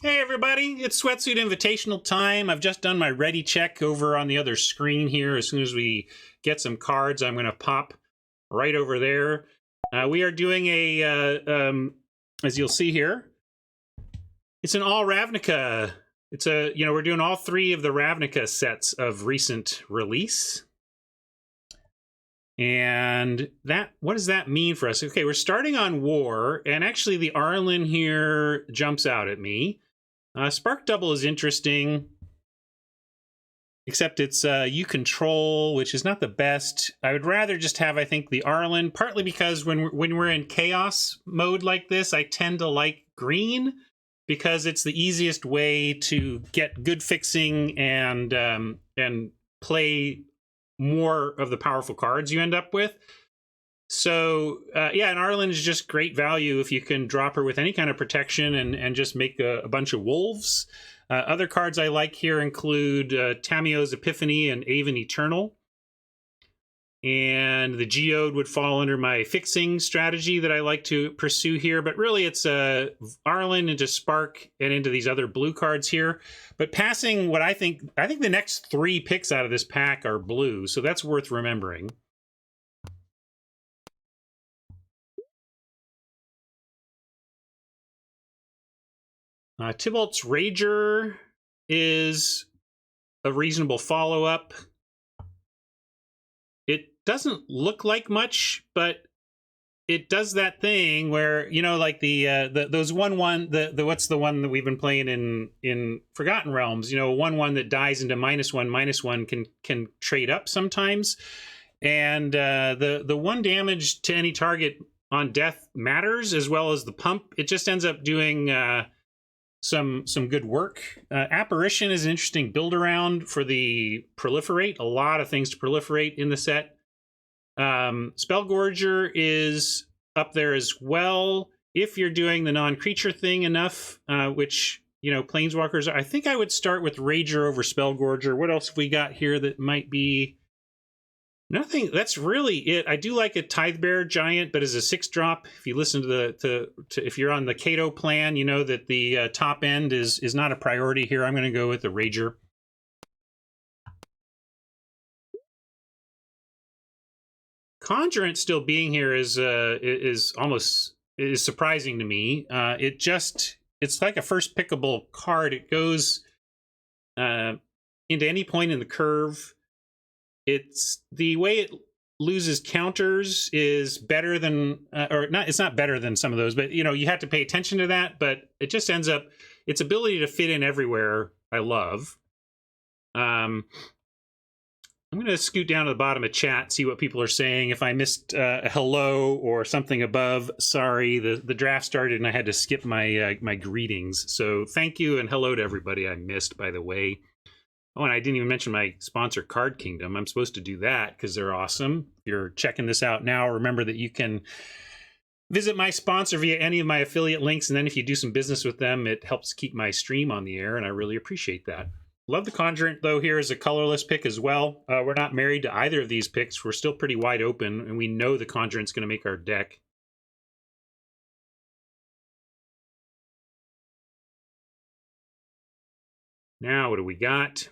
Hey everybody, it's Sweatsuit Invitational time. I've just done my ready check over on the other screen here. As soon as we get some cards, I'm going to pop right over there. We are doing as you'll see here, it's an all Ravnica. We're doing all three of the Ravnica sets of recent release. And what does that mean for us? Okay, we're starting on War, and actually the Arlen here jumps out at me. Spark Double is interesting, except it's you control, which is not the best. I would rather just have, I think, the Arlen, partly because when we're in chaos mode like this, I tend to like green because it's the easiest way to get good fixing and play more of the powerful cards you end up with. So, yeah, and Arlen is just great value if you can drop her with any kind of protection and just make a bunch of wolves. Other cards I like here include Tamio's Epiphany and Aven Eternal. And the Geode would fall under my fixing strategy that I like to pursue here. But really, it's Arlen into Spark and into these other blue cards here. But passing what I think the next three picks out of this pack are blue. So that's worth remembering. Tybalt's Rager is a reasonable follow-up. It doesn't look like much, but it does that thing where, you know, like those 1/1, what's the one that we've been playing in Forgotten Realms? You know, 1/1 that dies into -1/-1 can trade up sometimes, and the 1 damage to any target on death matters, as well as the pump. It just ends up doing some good work. Apparition is an interesting build around for the proliferate. A lot of things to proliferate in the set. Spellgorger is up there as well if you're doing the non-creature thing enough, which, you know, Planeswalkers. I think I would start with Rager over Spellgorger. What else have we got here that might be? Nothing. That's really it. I do like a Tidebearer Giant, but as a 6-drop, if you listen to if you're on the Cato plan, you know that the top end is not a priority here. I'm going to go with the Rager. Conjurant still being here is surprising to me. It's like a first pickable card. It goes into any point in the curve. It's the way it loses counters is better than, or not. It's not better than some of those, but you know, you have to pay attention to that. But it just ends up, its ability to fit in everywhere, I love. I'm going to scoot down to the bottom of chat, see what people are saying. If I missed a hello or something above, sorry. The draft started and I had to skip my my greetings. So thank you and hello to everybody I missed, by the way. Oh, and I didn't even mention my sponsor, Card Kingdom. I'm supposed to do that because they're awesome. If you're checking this out now, remember that you can visit my sponsor via any of my affiliate links. And then if you do some business with them, it helps keep my stream on the air. And I really appreciate that. Love the Conjurant, though, here as a colorless pick as well. We're not married to either of these picks. We're still pretty wide open. And we know the Conjurant's going to make our deck. Now, what do we got?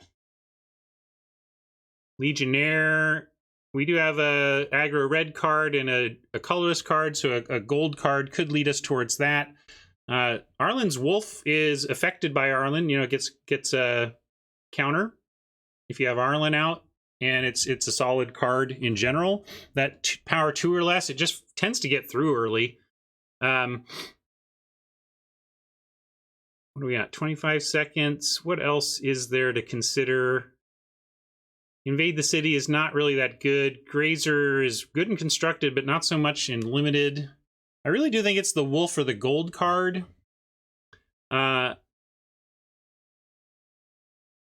Legionnaire. We do have a aggro red card and a colorless card, so a gold card could lead us towards that. Arlen's Wolf is affected by Arlen. You know, gets a counter if you have Arlen out, and it's a solid card in general. That power 2 or less, it just tends to get through early. What do we got? 25 seconds. What else is there to consider? Invade the City is not really that good. Grazer is good and constructed, but not so much in limited. I really do think it's the Wolf or the gold card. And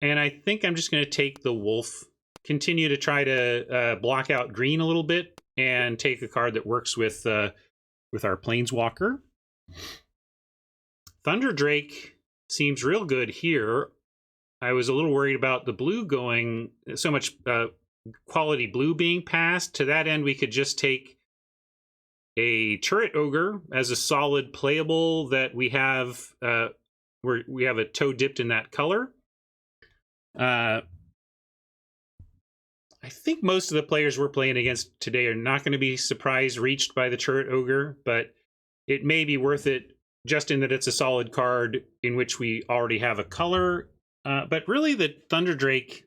I think I'm just going to take the Wolf. Continue to try to block out green a little bit and take a card that works with our Planeswalker. Thunderdrake seems real good here. I was a little worried about the blue going, so much quality blue being passed. To that end, we could just take a Turret Ogre as a solid playable that we have we have a toe dipped in that color. I think most of the players we're playing against today are not going to be surprise reached by the Turret Ogre, but it may be worth it just in that it's a solid card in which we already have a color. But really, the Thunder Drake,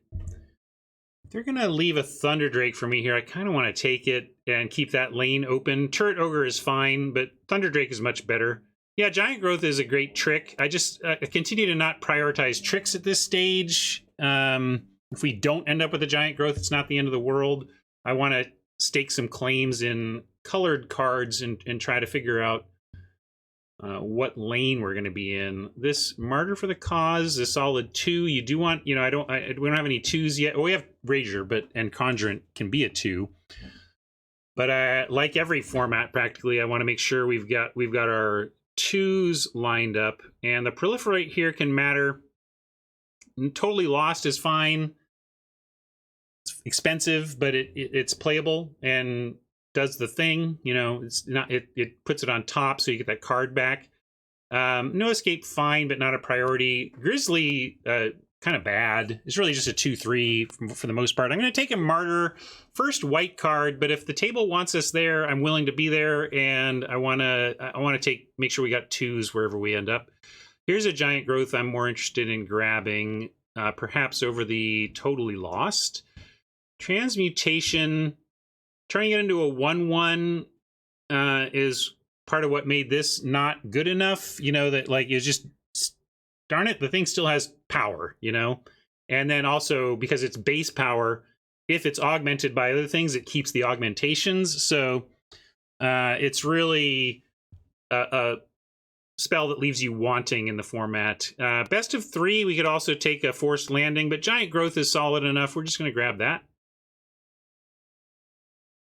they're going to leave a Thunder Drake for me here. I kind of want to take it and keep that lane open. Turret Ogre is fine, but Thunder Drake is much better. Yeah, Giant Growth is a great trick. I just continue to not prioritize tricks at this stage. If we don't end up with a Giant Growth, it's not the end of the world. I want to stake some claims in colored cards and try to figure out what lane we're going to be in. This Martyr for the Cause is a solid 2. You do want, we don't have any 2s yet. Well, we have Rager, and Conjurant can be a 2. But like every format, practically, I want to make sure we've got our 2s lined up, and the Proliferate here can matter. Totally Lost is fine. It's expensive, but it's playable and does the thing. It's not. It puts it on top, so you get that card back. No Escape, fine, but not a priority. Grizzly, kind of bad. It's really just a 2/3 for the most part. I'm going to take a Martyr, first white card, but if the table wants us there, I'm willing to be there, and I want to make sure we got 2s wherever we end up. Here's a Giant Growth I'm more interested in grabbing, perhaps over the Totally Lost. Transmutation, turning it into a 1/1 is part of what made this not good enough. That it's just, darn it, the thing still has power, And then also, because it's base power, if it's augmented by other things, it keeps the augmentations. So it's really a spell that leaves you wanting in the format. Best of 3, we could also take a Forced Landing, but Giant Growth is solid enough. We're just going to grab that.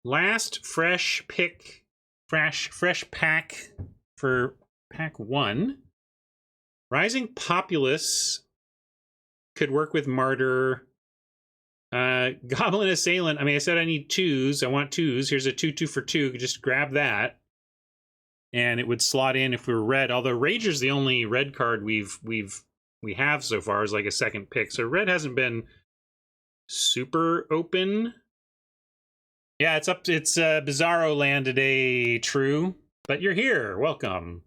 Last fresh pack for pack 1. Rising Populace could work with Martyr. Goblin Assailant, I said I need 2s. I want 2s. Here's a 2/2 for 2. Just grab that. And it would slot in if we were red. Although Rager's the only red card we have so far as like a second pick. So red hasn't been super open. Yeah, it's Bizarro Land today, true. But you're here. Welcome.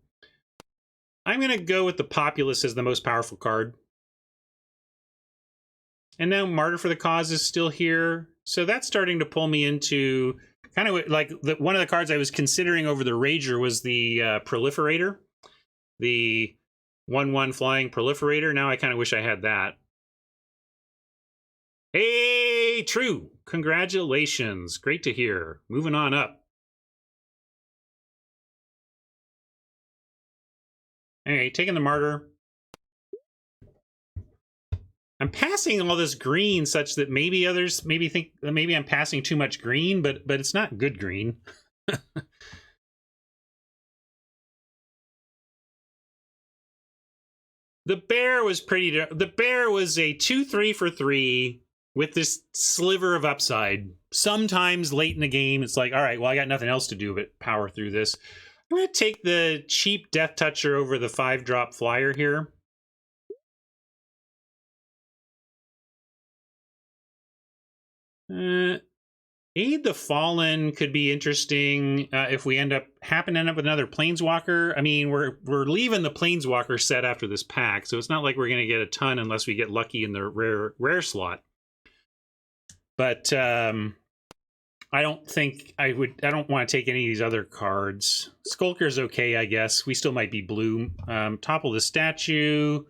I'm going to go with the Populace as the most powerful card. And now Martyr for the Cause is still here. So that's starting to pull me into kind of like one of the cards I was considering over the Rager was the Proliferator. The 1/1 flying Proliferator. Now I kind of wish I had that. Hey, true. Congratulations. Great to hear. Moving on up. Hey, taking the Martyr. I'm passing all this green such that maybe others think that maybe I'm passing too much green, but it's not good green. The Bear was the Bear was a 2/3 for 3 with this sliver of upside. Sometimes late in the game, it's like, all right, well, I got nothing else to do but power through this. I'm going to take the cheap Death Toucher over the 5-drop flyer here. Aid the Fallen could be interesting if we happen to end up with another Planeswalker. We're leaving the Planeswalker set after this pack, so it's not like we're going to get a ton unless we get lucky in the rare slot. But I don't think I don't want to take any of these other cards. Skulker's okay, I guess. We still might be blue. Topple the Statue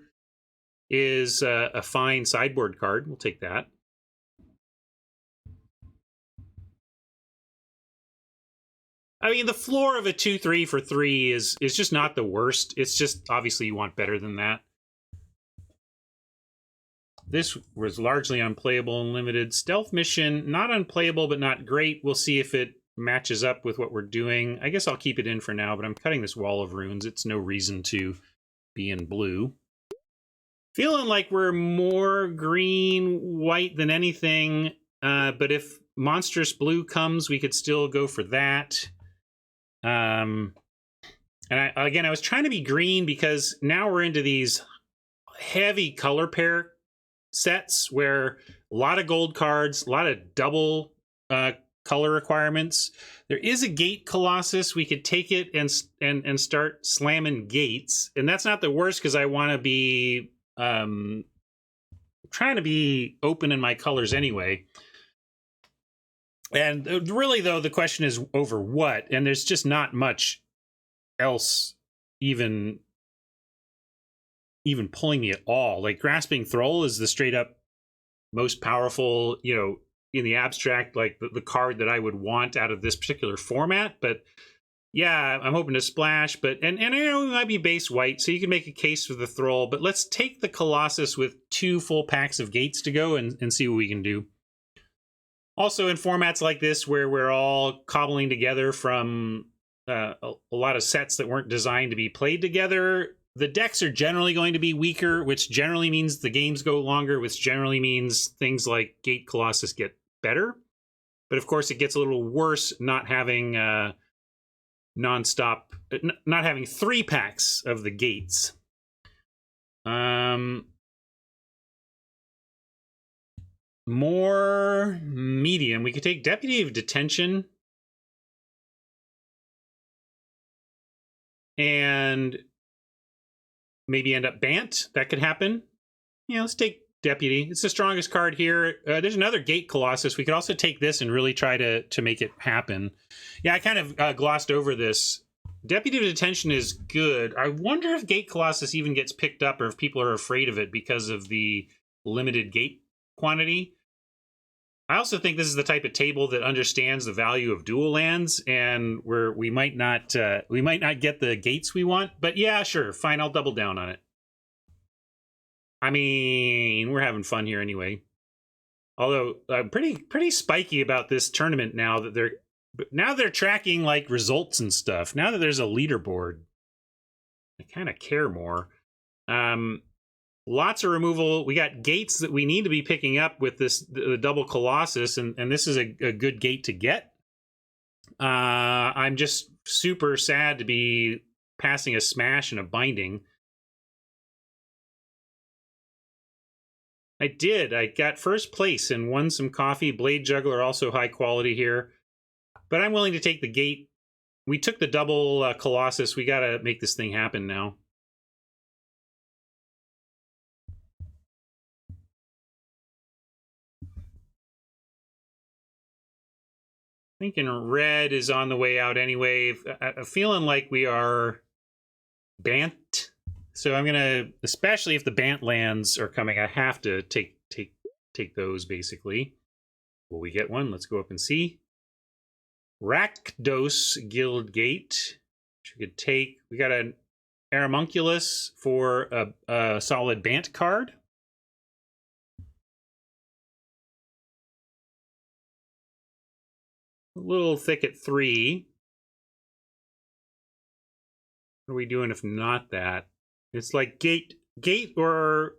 is a fine sideboard card. We'll take that. The floor of a 2/3 for 3 is just not the worst. It's just, obviously, you want better than that. This was largely unplayable and limited. Stealth Mission, not unplayable, but not great. We'll see if it matches up with what we're doing. I guess I'll keep it in for now, but I'm cutting this Wall of Runes. It's no reason to be in blue. Feeling like we're more green-white than anything, but if Monstrous Blue comes, we could still go for that. And I was trying to be green because now we're into these heavy color pair sets where a lot of gold cards, a lot of double color requirements. There is a gate Colossus. We could take it and start slamming gates, and that's not the worst because I want to be trying to be open in my colors anyway. And really, though, the question is over what, and there's just not much else even pulling me at all. Like Grasping Thrall is the straight up most powerful, you know, in the abstract, like the card that I would want out of this particular format. But yeah, I'm hoping to splash, but and you know, it might be base white, so you can make a case for the Thrall, but let's take the Colossus with 2 full packs of gates to go and see what we can do. Also, in formats like this, where we're all cobbling together from a lot of sets that weren't designed to be played together, the decks are generally going to be weaker, which generally means the games go longer, which generally means things like Gate Colossus get better. But of course, it gets a little worse not having not having 3 packs of the gates. More medium. We could take Deputy of Detention and maybe end up Bant. That could happen. Yeah, let's take Deputy. It's the strongest card here. There's another Gate Colossus. We could also take this and really try to make it happen. Yeah, I kind of glossed over this. Deputy of Detention is good. I wonder if Gate Colossus even gets picked up or if people are afraid of it because of the limited gate quantity. I also think this is the type of table that understands the value of dual lands, and where we might not get the gates we want. But yeah, sure, fine, I'll double down on it. I mean, we're having fun here anyway. Although I'm pretty spiky about this tournament now that they're tracking like results and stuff. Now that there's a leaderboard, I kind of care more. Lots of removal. We got gates that we need to be picking up with the double Colossus, and this is a good gate to get. I'm just super sad to be passing a smash and a binding. I did. I got first place and won some coffee. Blade Juggler also high quality here, but I'm willing to take the gate. We took the double Colossus. We got to make this thing happen now. Thinking red is on the way out anyway. I'm feeling like we are Bant. So I'm gonna, especially if the Bant lands are coming, I have to take those basically. Will we get one? Let's go up and see. Rakdos Guildgate. Which we could take. We got an Aeromunculus for a solid Bant card. A little thick at 3. What are we doing if not that? It's like gate or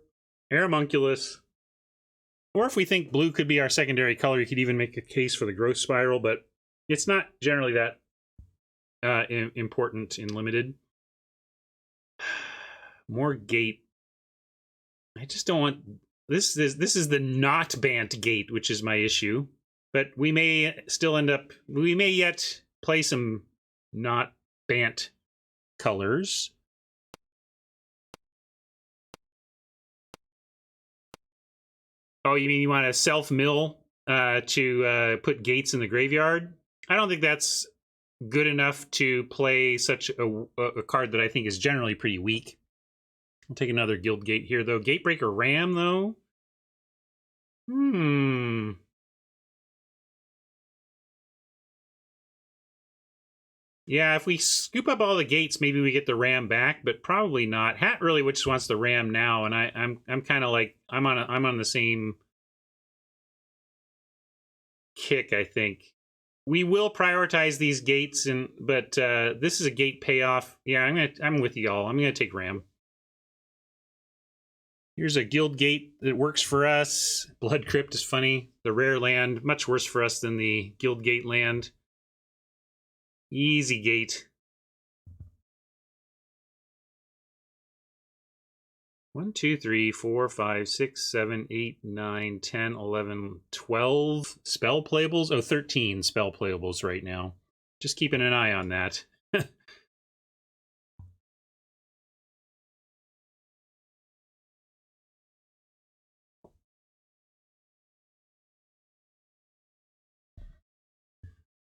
Aeromunculus. Or if we think blue could be our secondary color, you could even make a case for the growth spiral, but it's not generally that important in limited. More gate. I just don't want this is the not Bant gate, which is my issue. But we may still we may yet play some not Bant colors. Oh, you mean you want to self-mill to put gates in the graveyard? I don't think that's good enough to play such a card that I think is generally pretty weak. I'll take another Guild Gate here, though. Gatebreaker Ram, though? Yeah, if we scoop up all the gates, maybe we get the Ram back, but probably not. Hat really just wants the Ram now, and I'm kind of like I'm on the same kick. I think we will prioritize these gates, but this is a gate payoff. Yeah, I'm with y'all. I'm gonna take Ram. Here's a Guild Gate that works for us. Blood Crypt is funny. The rare land, much worse for us than the Guild Gate land. Easy gate. 1, 2, 3, 4, 5, 6, 7, 8, 9, 10, 11, 12 spell playables. Oh, 13 spell playables right now. Just keeping an eye on that.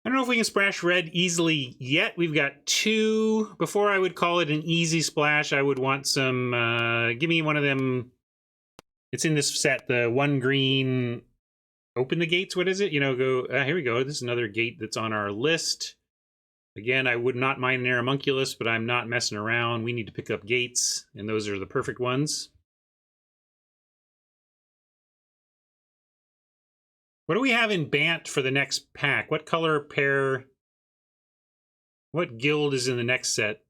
I don't know if we can splash red easily yet. We've got 2. Before I would call it an easy splash, I would want some... give me one of them. It's in this set, the 1 green... Open the gates, what is it? You know, go... here we go. This is another gate that's on our list. Again, I would not mind an Aeromunculus, but I'm not messing around. We need to pick up gates, and those are the perfect ones. What do we have in Bant for the next pack? What color pair? What guild is in the next set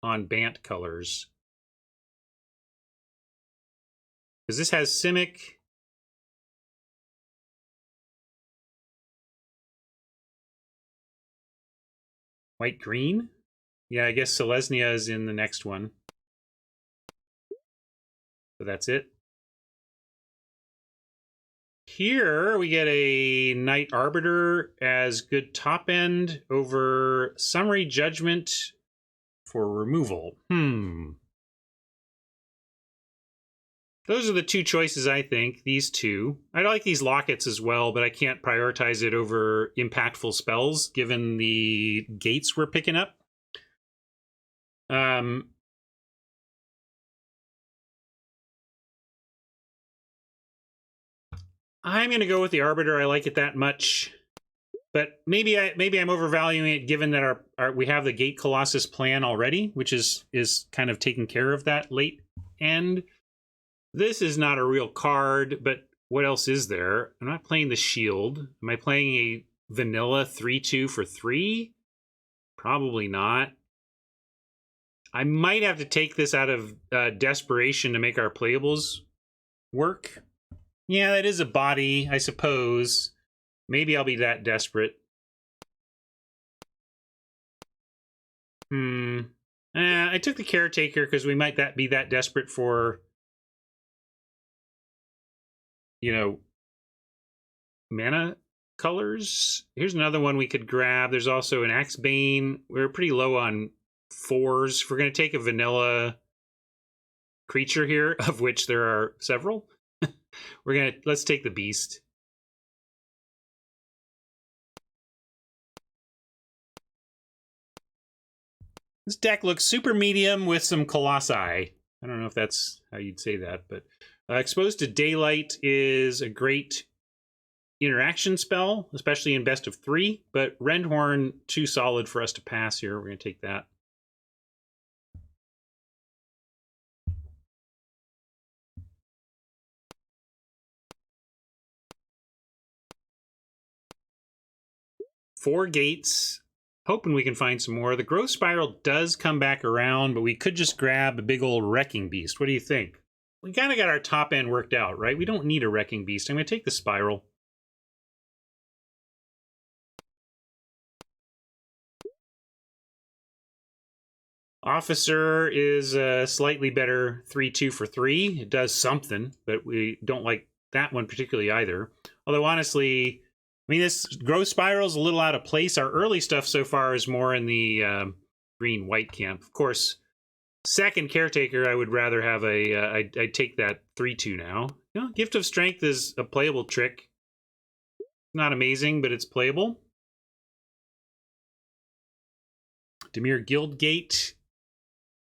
on Bant colors? Because this has Simic. White green? Yeah, I guess Selesnya is in the next one. So that's it. Here we get a Knight Arbiter as good top end over Summary Judgment for removal. Those are the 2 choices, I think, these 2. I like these lockets as well, but I can't prioritize it over impactful spells given the gates we're picking up. I'm going to go with the Arbiter. I like it that much. But maybe I'm overvaluing it given that we have the Gate Colossus plan already, which is kind of taking care of that late end. This is not a real card, but what else is there? I'm not playing the Shield. Am I playing a vanilla 3/2 for 3? Probably not. I might have to take this out of desperation to make our playables work. Yeah, that is a body, I suppose. Maybe I'll be that desperate. I took the Caretaker because we might be that desperate for, you know, mana colors. Here's another one we could grab. There's also an Axebane. We're pretty low on 4s. If we're going to take a vanilla creature here, of which there are several, let's take the Beast. This deck looks super medium with some Colossi. I don't know if that's how you'd say that, but Exposed to Daylight is a great interaction spell, especially in best of 3, but Rendhorn, too solid for us to pass here. We're going to take that. Four gates. Hoping we can find some more. The Growth Spiral does come back around, but we could just grab a big old Wrecking Beast. What do you think? We kind of got our top end worked out, right? We don't need a Wrecking Beast. I'm going to take the Spiral. Officer is a slightly better 3/2 for 3. It does something, but we don't like that one particularly either. Although, honestly, I mean, this Growth Spiral is a little out of place. Our early stuff so far is more in the green-white camp. Of course, second Caretaker, I would rather have I'd take that 3/2 now. You know, Gift of Strength is a playable trick. Not amazing, but it's playable. Dimir Guildgate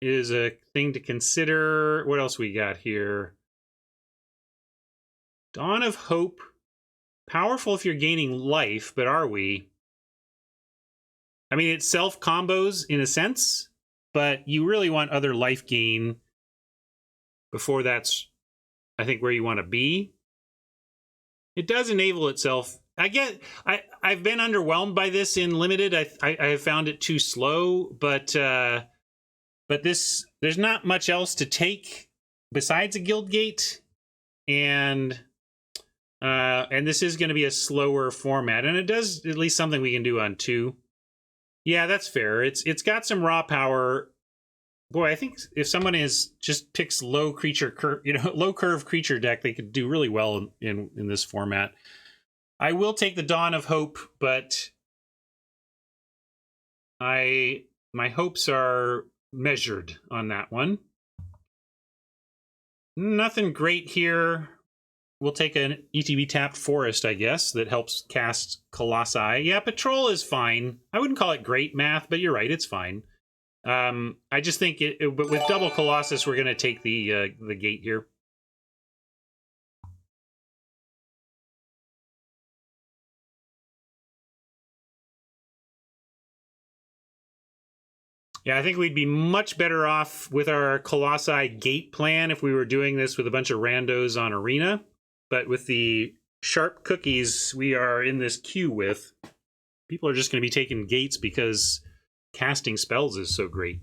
is a thing to consider. What else we got here? Dawn of Hope. Powerful if you're gaining life, but are we? I mean, it self-combos in a sense, but you really want other life gain before that's, I think, where you want to be. It does enable itself. I've been underwhelmed by this in Limited. I have found it too slow, but this, there's not much else to take besides a Guildgate, and this is going to be a slower format, and it does at least something we can do on 2. Yeah, that's fair. It's got some raw power, boy, I think if someone just picks low creature curve, low curve creature deck, they could do really well in this format. I will take the Dawn of Hope, but my hopes are measured on that one. Nothing great here. We'll take an ETB tapped Forest, I guess, that helps cast Colossi. Yeah, Patrol is fine. I wouldn't call it great math, but you're right, it's fine. I just think but with double Colossus, we're going to take the gate here. Yeah, I think we'd be much better off with our Colossi gate plan if we were doing this with a bunch of randos on Arena. But with the sharp cookies we are in this queue with, people are just going to be taking gates because casting spells is so great.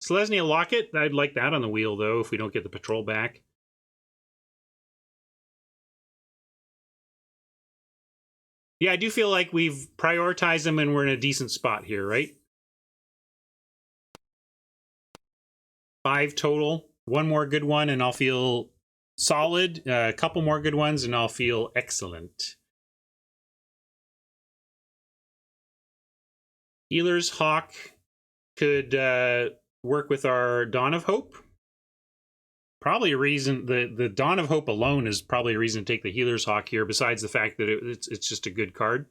Selesnya Locket, I'd like that on the wheel, though, if we don't get the Patrol back. Yeah, I do feel like we've prioritized them and we're in a decent spot here, right? 5 total. One more good one and I'll feel solid. A couple more good ones and I'll feel excellent. Healer's Hawk could work with our Dawn of Hope. Probably a reason, the Dawn of Hope alone is probably a reason to take the Healer's Hawk here, besides the fact that it's just a good card.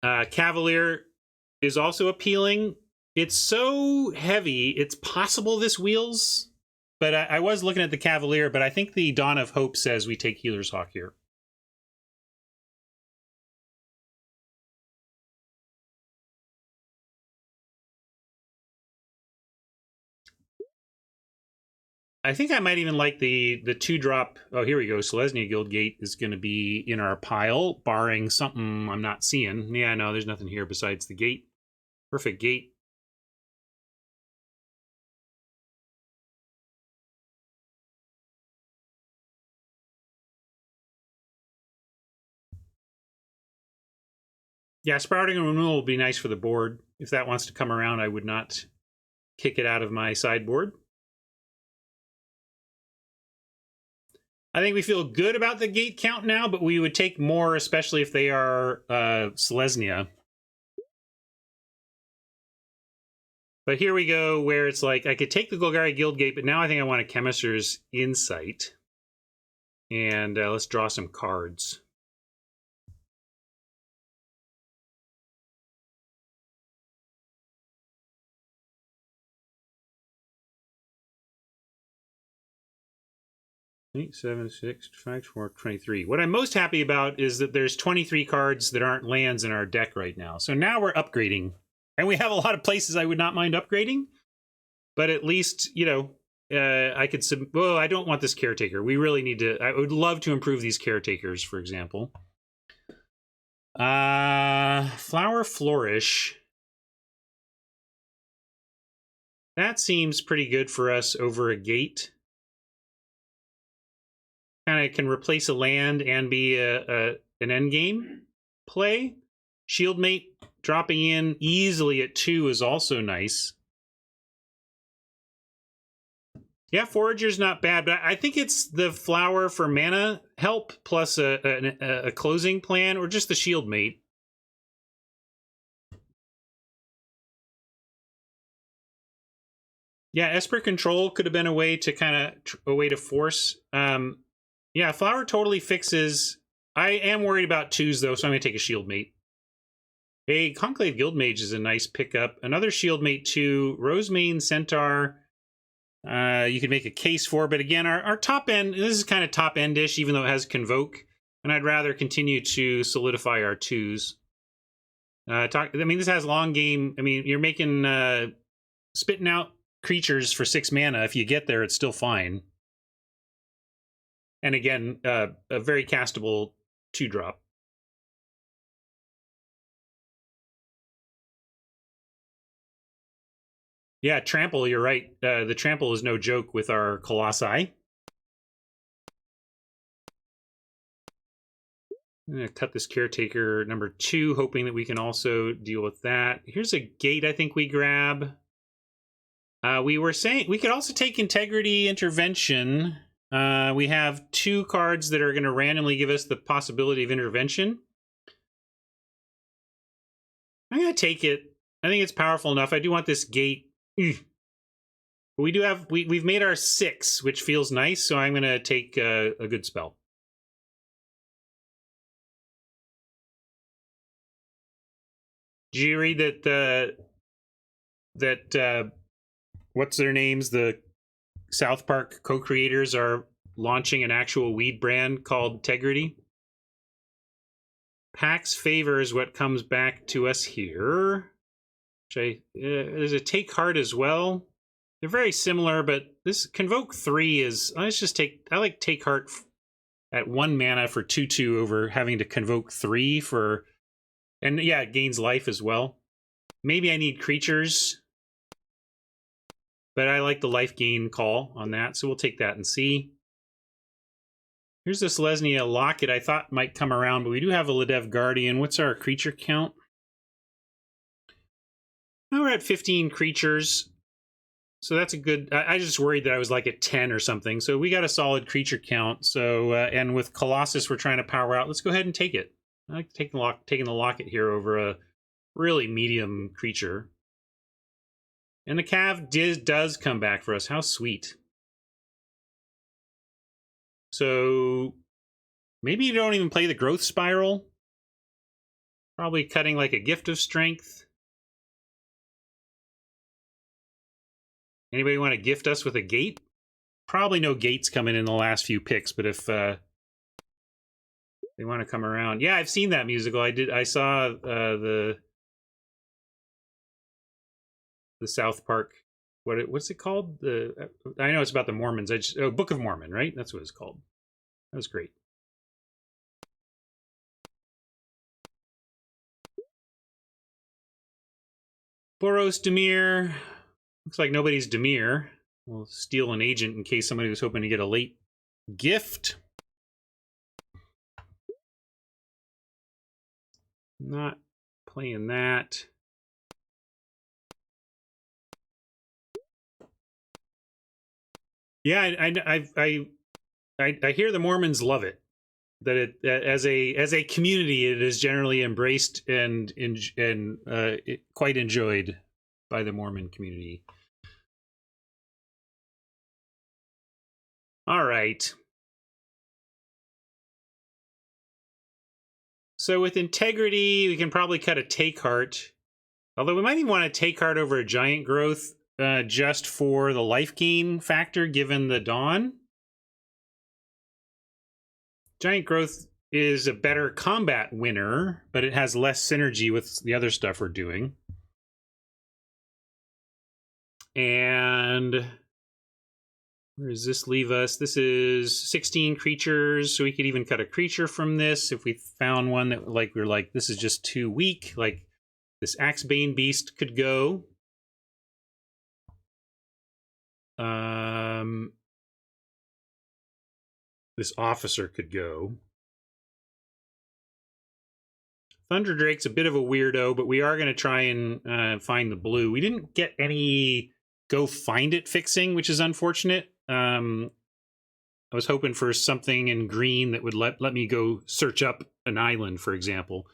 Cavalier is also appealing. It's so heavy, it's possible this wheels, but I was looking at the Cavalier, but I think the Dawn of Hope says we take Healer's Hawk here. I think I might even like the 2-drop. Oh, here we go. Selesnya Guildgate is going to be in our pile, barring something I'm not seeing. Yeah, no, there's nothing here besides the gate. Perfect gate. Yeah, Sprouting and Renewal will be nice for the board. If that wants to come around, I would not kick it out of my sideboard. I think we feel good about the gate count now, but we would take more, especially if they are Selesnya. But here we go, where it's like, I could take the Golgari Guildgate, but now I think I want a Chemister's Insight. And let's draw some cards. Eight, 7, 6, 5, 4, 23. What I'm most happy about is that there's 23 cards that aren't lands in our deck right now. So now we're upgrading. And we have a lot of places I would not mind upgrading. But at least, I could... Well, I don't want this Caretaker. We really need to... I would love to improve these Caretakers, for example. Flower Flourish. That seems pretty good for us over a gate. Kind of can replace a land and be an endgame play. Shieldmate dropping in easily at 2 is also nice. Yeah, Forager's not bad, but I think it's the Flower for mana help plus a closing plan, or just the Shieldmate. Yeah, Esper Control could have been a way to force. Yeah, Flower totally fixes. I am worried about 2s, though, so I'm going to take a Shieldmate. Hey, Conclave Guildmage is a nice pickup. Another Shieldmate 2. Rosemane Centaur. You could make a case for, but again, our top end, this is kind of top end-ish, even though it has Convoke, and I'd rather continue to solidify our 2s. This has long game. I mean, you're making spitting out creatures for 6 mana. If you get there, it's still fine. And again, a very castable 2-drop. Yeah, Trample, you're right. The Trample is no joke with our Colossi. I'm going to cut this Caretaker number 2, hoping that we can also deal with that. Here's a gate I think we grab. We were saying we could also take Integrity Intervention. We have 2 cards that are going to randomly give us the possibility of intervention. I'm going to take it. I think it's powerful enough. I do want this gate. We do have, we've made our 6, which feels nice, so I'm going to take a good spell. Did you read that what's their names? The South Park co-creators are launching an actual weed brand called Integrity. Pax Favor is what comes back to us here. There's a Take Heart as well. They're very similar, but this Convoke 3 is... I like Take Heart at 1 mana for 2/2 over having to Convoke 3 for... And yeah, it gains life as well. Maybe I need creatures, but I like the life gain call on that, so we'll take that and see. Here's this Lesnia Locket I thought might come around, but we do have a Ladev Guardian. What's our creature count? Now we're at 15 creatures. So that's a good... I just worried that I was like at 10 or something. So we got a solid creature count. So and with Colossus, we're trying to power out. Let's go ahead and take it. I like taking the Locket here over a really medium creature. And the Cav does come back for us. How sweet. So maybe you don't even play the Growth Spiral. Probably cutting like a Gift of Strength. Anybody want to gift us with a gate? Probably no gates coming in the last few picks, but if they want to come around. Yeah, I've seen that musical. I saw the South Park. What's it called? I know it's about the Mormons. Book of Mormon, right? That's what it's called. That was great. Boros Dimir. Looks like nobody's Dimir. We'll steal an agent in case somebody was hoping to get a late gift. Not playing that. Yeah, I hear the Mormons love it. That it as a community, it is generally embraced and quite enjoyed by the Mormon community. All right. So with Integrity, we can probably cut a Take Heart. Although we might even want to Take Heart over a Giant Growth just for the life gain factor, given the Dawn. Giant Growth is a better combat winner, but it has less synergy with the other stuff we're doing. And where does this leave us? This is 16 creatures, so we could even cut a creature from this if we found one that we're like, this is just too weak. Like this Axebane Beast could go. This Officer could go. Thunder Drake's a bit of a weirdo, but we are going to try and find the blue. We didn't get any Go Find It fixing, which is unfortunate. I was hoping for something in green that would let me go search up an island, for example.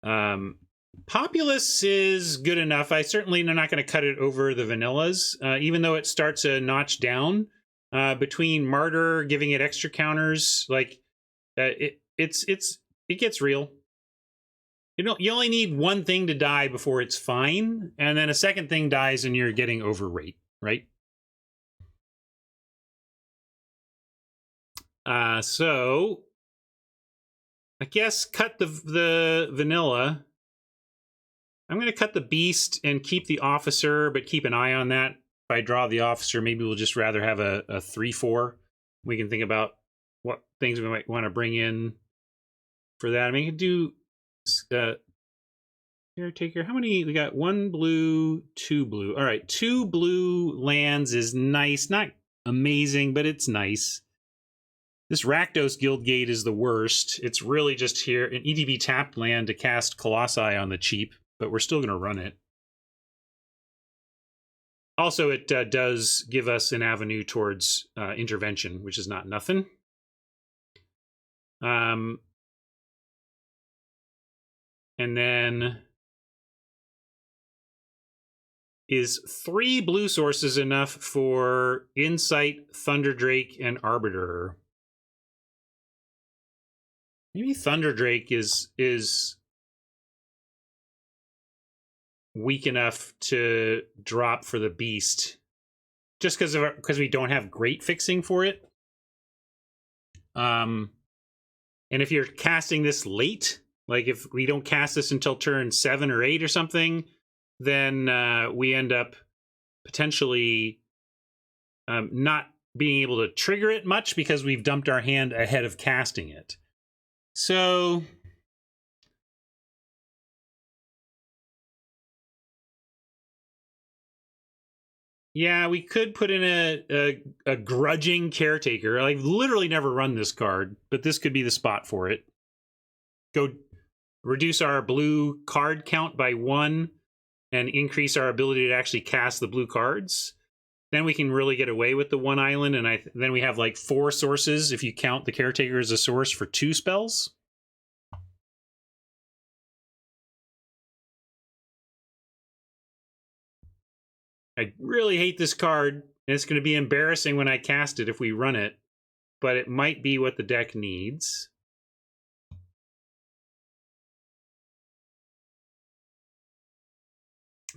Populous is good enough. I certainly am not going to cut it over the vanillas, even though it starts a notch down. Between Martyr giving it extra counters, like it gets real. You only need one thing to die before it's fine, and then a second thing dies and you're getting overrate, right? So I guess cut the vanilla. I'm going to cut the Beast and keep the Officer, but keep an eye on that. If I draw the Officer, maybe we'll just rather have a 3/4. We can think about what things we might want to bring in for that. I mean, you could do Caretaker. How many? We got 1 blue, 2 blue. All right, 2 blue lands is nice. Not amazing, but it's nice. This Rakdos Guildgate is the worst. It's really just here an EDB tapped land to cast Colossi on the cheap, but we're still going to run it. Also, it does give us an avenue towards intervention, which is not nothing. And then is 3 blue sources enough for Insight, Thunderdrake, and Arbiter? Maybe Thunderdrake is weak enough to drop for the beast, just because we don't have great fixing for it. And if you're casting this late, like if we don't cast this until turn 7 or 8 or something, then we end up potentially not being able to trigger it much because we've dumped our hand ahead of casting it. So yeah, we could put in a grudging caretaker. I've literally never run this card, but this could be the spot for it. Go reduce our blue card count by 1 and increase our ability to actually cast the blue cards. Then we can really get away with the 1 island, and then we have like 4 sources if you count the caretaker as a source for 2 spells. I really hate this card, and it's going to be embarrassing when I cast it if we run it, but it might be what the deck needs.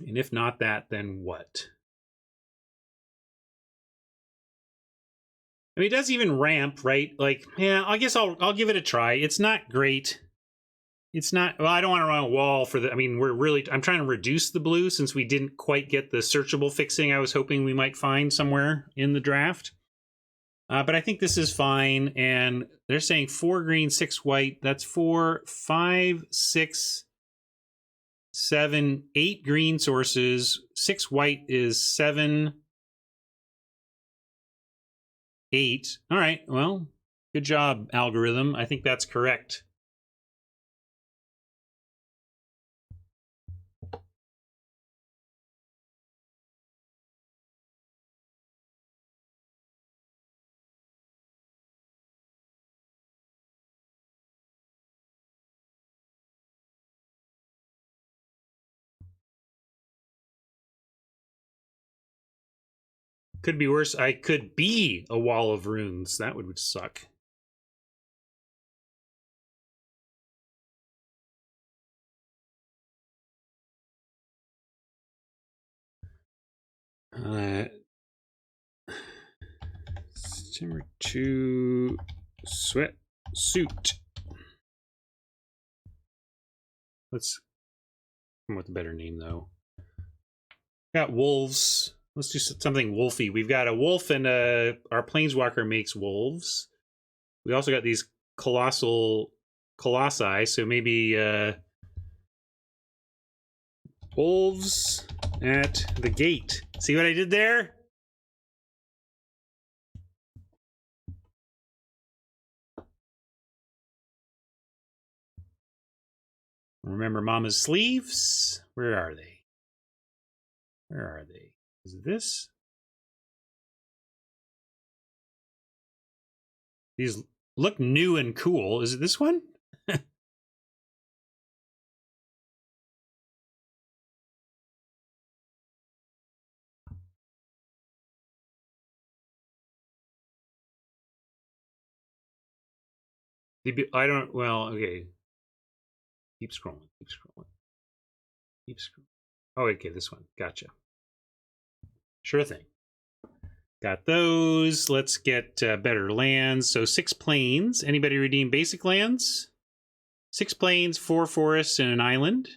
And if not that, then what? I mean, it does even ramp, right? Like, yeah, I guess I'll give it a try. It's not great. It's not, well, I don't want to run a wall for the, I mean, I'm trying to reduce the blue since we didn't quite get the searchable fixing I was hoping we might find somewhere in the draft. But I think this is fine. And they're saying 4 green, 6 white. That's 4, 5, 6, 7, 8 green sources. 6 white is 7, 8. All right, well, good job, algorithm. I think that's correct. Could be worse. I could be a wall of runes. That would suck. September 2 Sweatsuit. Let's come with a better name, though. Got wolves. Let's do something wolfy. We've got a wolf, and our planeswalker makes wolves. We also got these colossi, so maybe wolves at the gate. See what I did there? Remember Mama's sleeves? Where are they? Where are they? Is it this? These look new and cool. Is it this one? I don't, well, okay. Keep scrolling, keep scrolling. Keep scrolling. Oh, okay, this one. Gotcha. Sure thing. Got those. Let's get better lands. So 6 plains. Anybody redeem basic lands? 6 plains, 4 forests, and an island.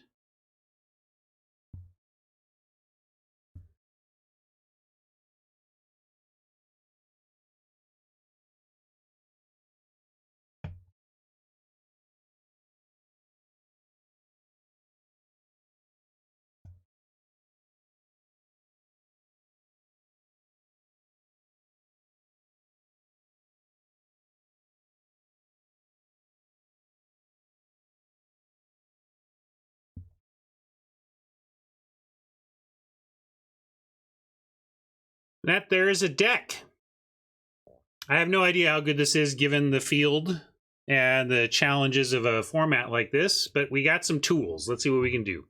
that there is a deck. I have no idea how good this is given the field and the challenges of a format like this, but we got some tools. Let's see what we can do.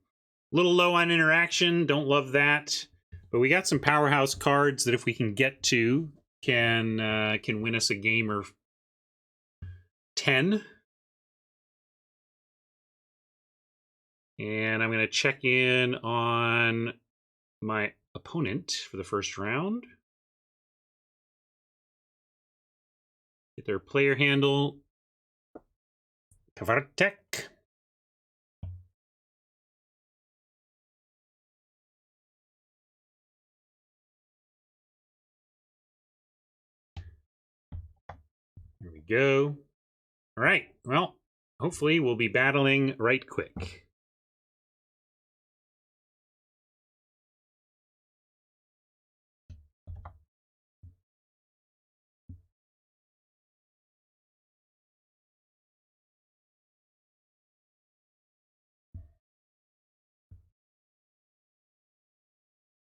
A little low on interaction, don't love that, but we got some powerhouse cards that if we can get to can win us a game or 10. And I'm going to check in on my opponent for the first round. Get their player handle. Kvartek. There we go. All right. Well, hopefully we'll be battling right quick.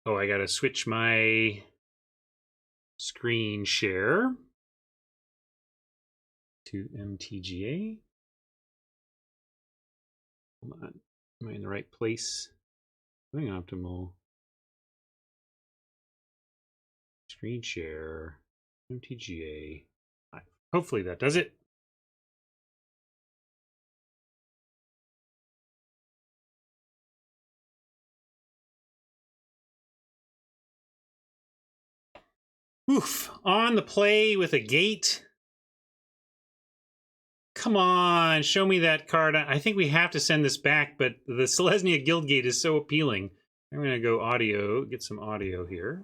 Oh, I gotta switch my screen share to MTGA. Come on, am I in the right place? GoingOptimal. Screen share, MTGA. Hopefully that does it. Oof, on the play with a gate. Come on, show me that card. I think we have to send this back, but the Selesnya Guildgate is so appealing. I'm going to go audio, get some audio here.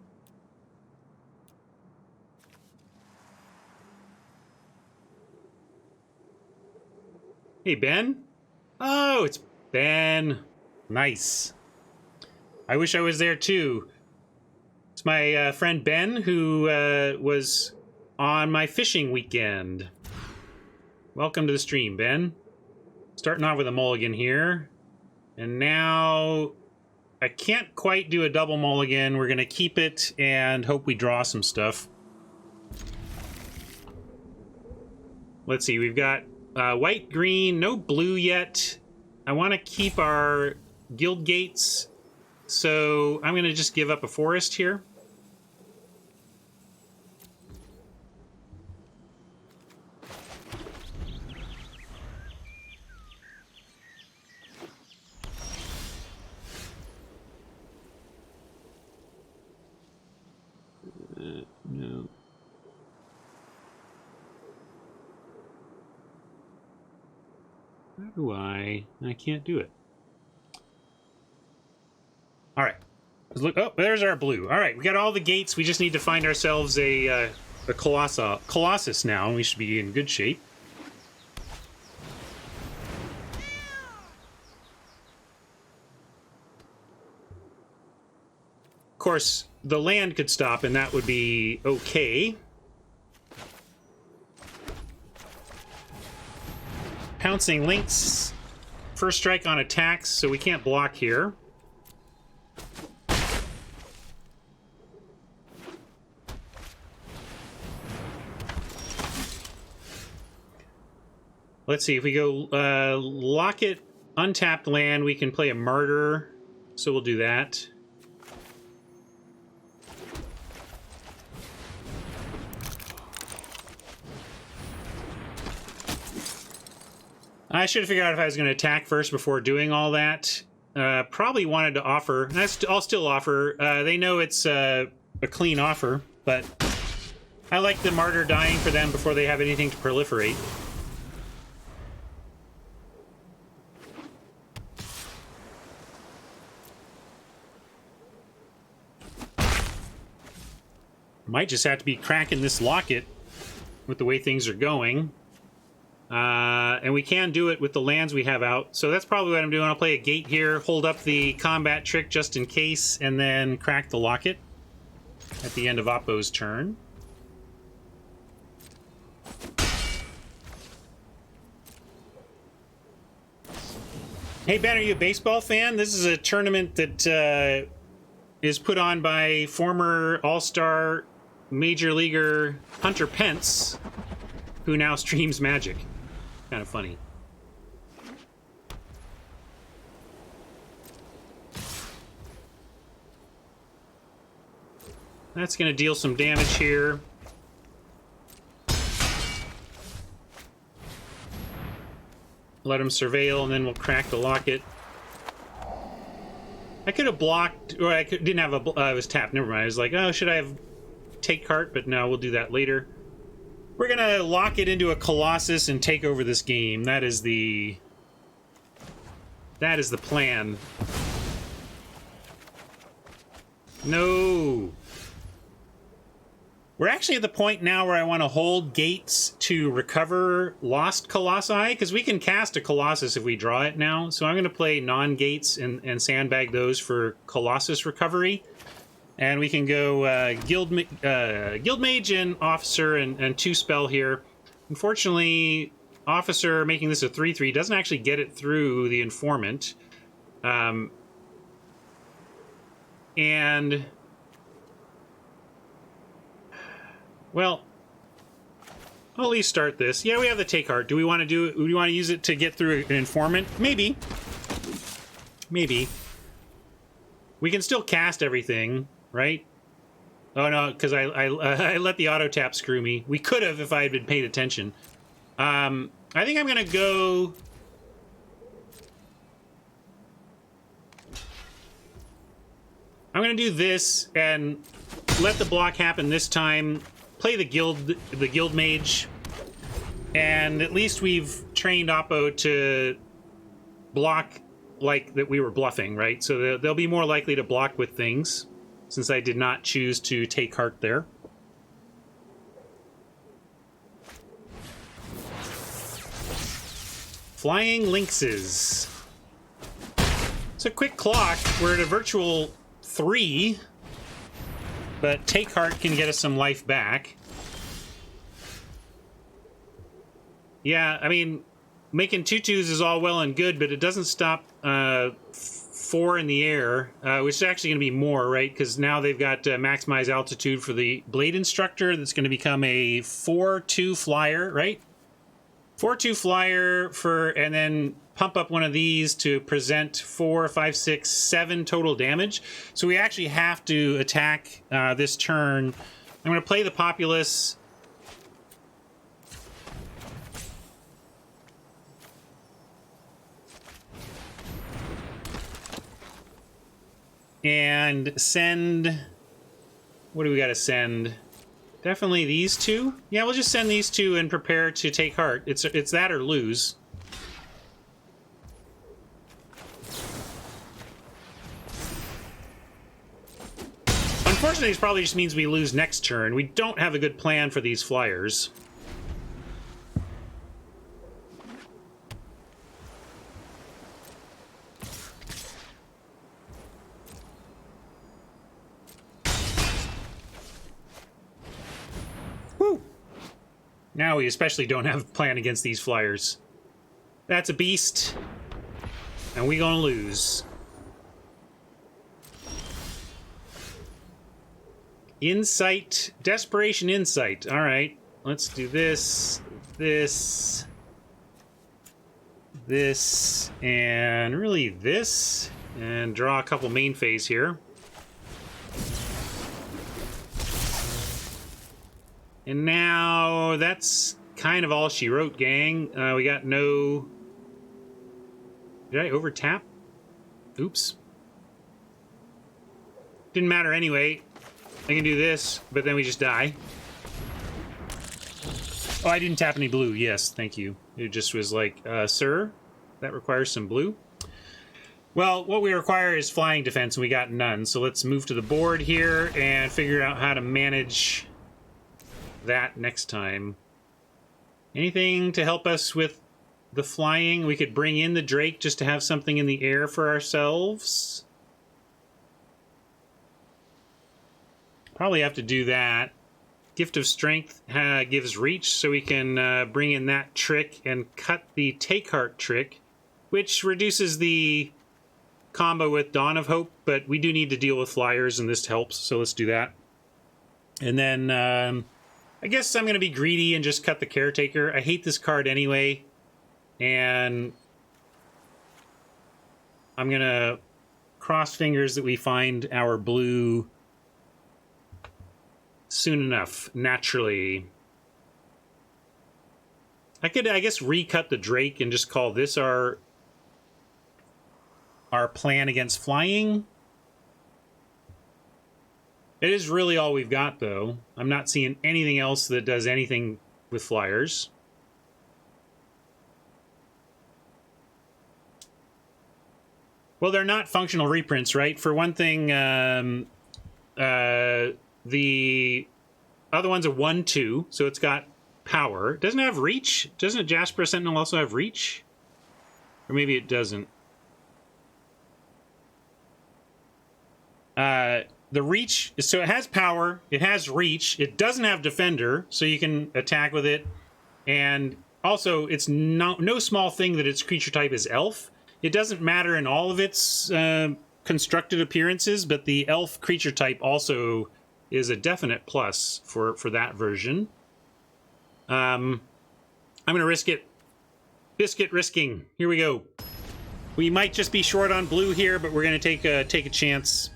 Hey, Ben. Oh, it's Ben. Nice. I wish I was there too. It's my friend Ben who was on my fishing weekend. Welcome to the stream, Ben. Starting off with a mulligan here. And now I can't quite do a double mulligan. We're going to keep it and hope we draw some stuff. Let's see. We've got white, green, no blue yet. I want to keep our guild gates. So I'm going to just give up a forest here. No. How do I can't do it. All right. Let's look. Oh, there's our blue. All right, we got all the gates. We just need to find ourselves a Colossus now, and we should be in good shape. Of course, the land could stop, and that would be okay. Pouncing Lynx. First strike on attacks, so we can't block here. Let's see, if we go Locket, untapped land, we can play a Martyr, so we'll do that. I should have figured out if I was going to attack first before doing all that. Probably wanted to offer, and I'll still offer. They know it's a clean offer, but I like the Martyr dying for them before they have anything to proliferate. Might just have to be cracking this Locket with the way things are going. And we can do it with the lands we have out. So that's probably what I'm doing. I'll play a gate here, hold up the combat trick just in case, and then crack the Locket at the end of Oppo's turn. Hey, Ben, are you a baseball fan? This is a tournament that is put on by former All-Star Major Leaguer Hunter Pence, who now streams Magic. Kind of funny. That's going to deal some damage here. Let him surveil, and then we'll crack the locket. I could have blocked, or I didn't have a. I was tapped. Never mind. I was like, oh, should I have take cart? But no, we'll do that later. We're gonna lock it into a Colossus and take over this game. That is the plan. No. We're actually at the point now where I want to hold gates to recover lost Colossi, because we can cast a Colossus if we draw it now. So I'm going to play non-gates and sandbag those for Colossus recovery. And we can go Guild Mage and Officer and 2-spell here. Unfortunately, Officer, making this a 3/3, doesn't actually get it through the Informant. And... well, I'll at least start this. Yeah, we have the take heart. Do we want to do it? Do we want to use it to get through an Informant? Maybe. Maybe. We can still cast everything, right? Oh no, because I let the auto tap screw me. We could have if I had been paying attention. I think I'm gonna go. I'm gonna do this and let the block happen this time. Play the guild mage, and at least we've trained Oppo to block like that we were bluffing, right? So they'll be more likely to block with things, since I did not choose to take heart there. Flying Lynxes. It's a quick clock. We're at a virtual 3. But take heart can get us some life back. Yeah, I mean, making 2/2s is all well and good, but it doesn't stop 4 in the air, which is actually going to be more, right? Because now they've got maximize altitude for the Blade Instructor. That's going to become a 4/2 flyer, right? 4/2 flyer for, and then pump up one of these to present 4, 5, 6, 7 total damage. So we actually have to attack this turn. I'm going to play the Populace. And send... what do we got to send? Definitely these two. Yeah, we'll just send these two and prepare to take heart. It's that or lose. Unfortunately, this probably just means we lose next turn. We don't have a good plan for these flyers. Woo! Now we especially don't have a plan against these flyers. That's a beast, and we gonna lose. Insight, Desperation Insight. All right, let's do this, this, and really this, and draw a couple main phase here. And now that's kind of all she wrote, gang. We got no... did I over tap? Oops. Didn't matter anyway. I can do this, but then we just die. Oh, I didn't tap any blue. Yes, thank you. It just was like, sir, that requires some blue. Well, what we require is flying defense, and we got none. So let's move to the board here and figure out how to manage that next time. Anything to help us with the flying? We could bring in the Drake just to have something in the air for ourselves. Probably have to do that. Gift of Strength gives reach, so we can bring in that trick and cut the Take Heart trick, which reduces the combo with Dawn of Hope, but we do need to deal with flyers, and this helps, so let's do that. And then I guess I'm going to be greedy and just cut the Caretaker. I hate this card anyway, and I'm going to cross fingers that we find our blue soon enough, naturally. I could, I guess, recut the Drake and just call this our plan against flying. It is really all we've got, though. I'm not seeing anything else that does anything with flyers. Well, they're not functional reprints, right? For one thing, the other one's a 1/2, so it's got power. It doesn't have reach. Doesn't Jasper Sentinel also have reach? Or maybe it doesn't. The reach, so it has power, it has reach, it doesn't have defender, so you can attack with it. And also, it's no small thing that its creature type is elf. It doesn't matter in all of its constructed appearances, but the elf creature type also is a definite plus for that version. I'm going to risk it. Biscuit risking. Here we go. We might just be short on blue here, but we're going to take a chance.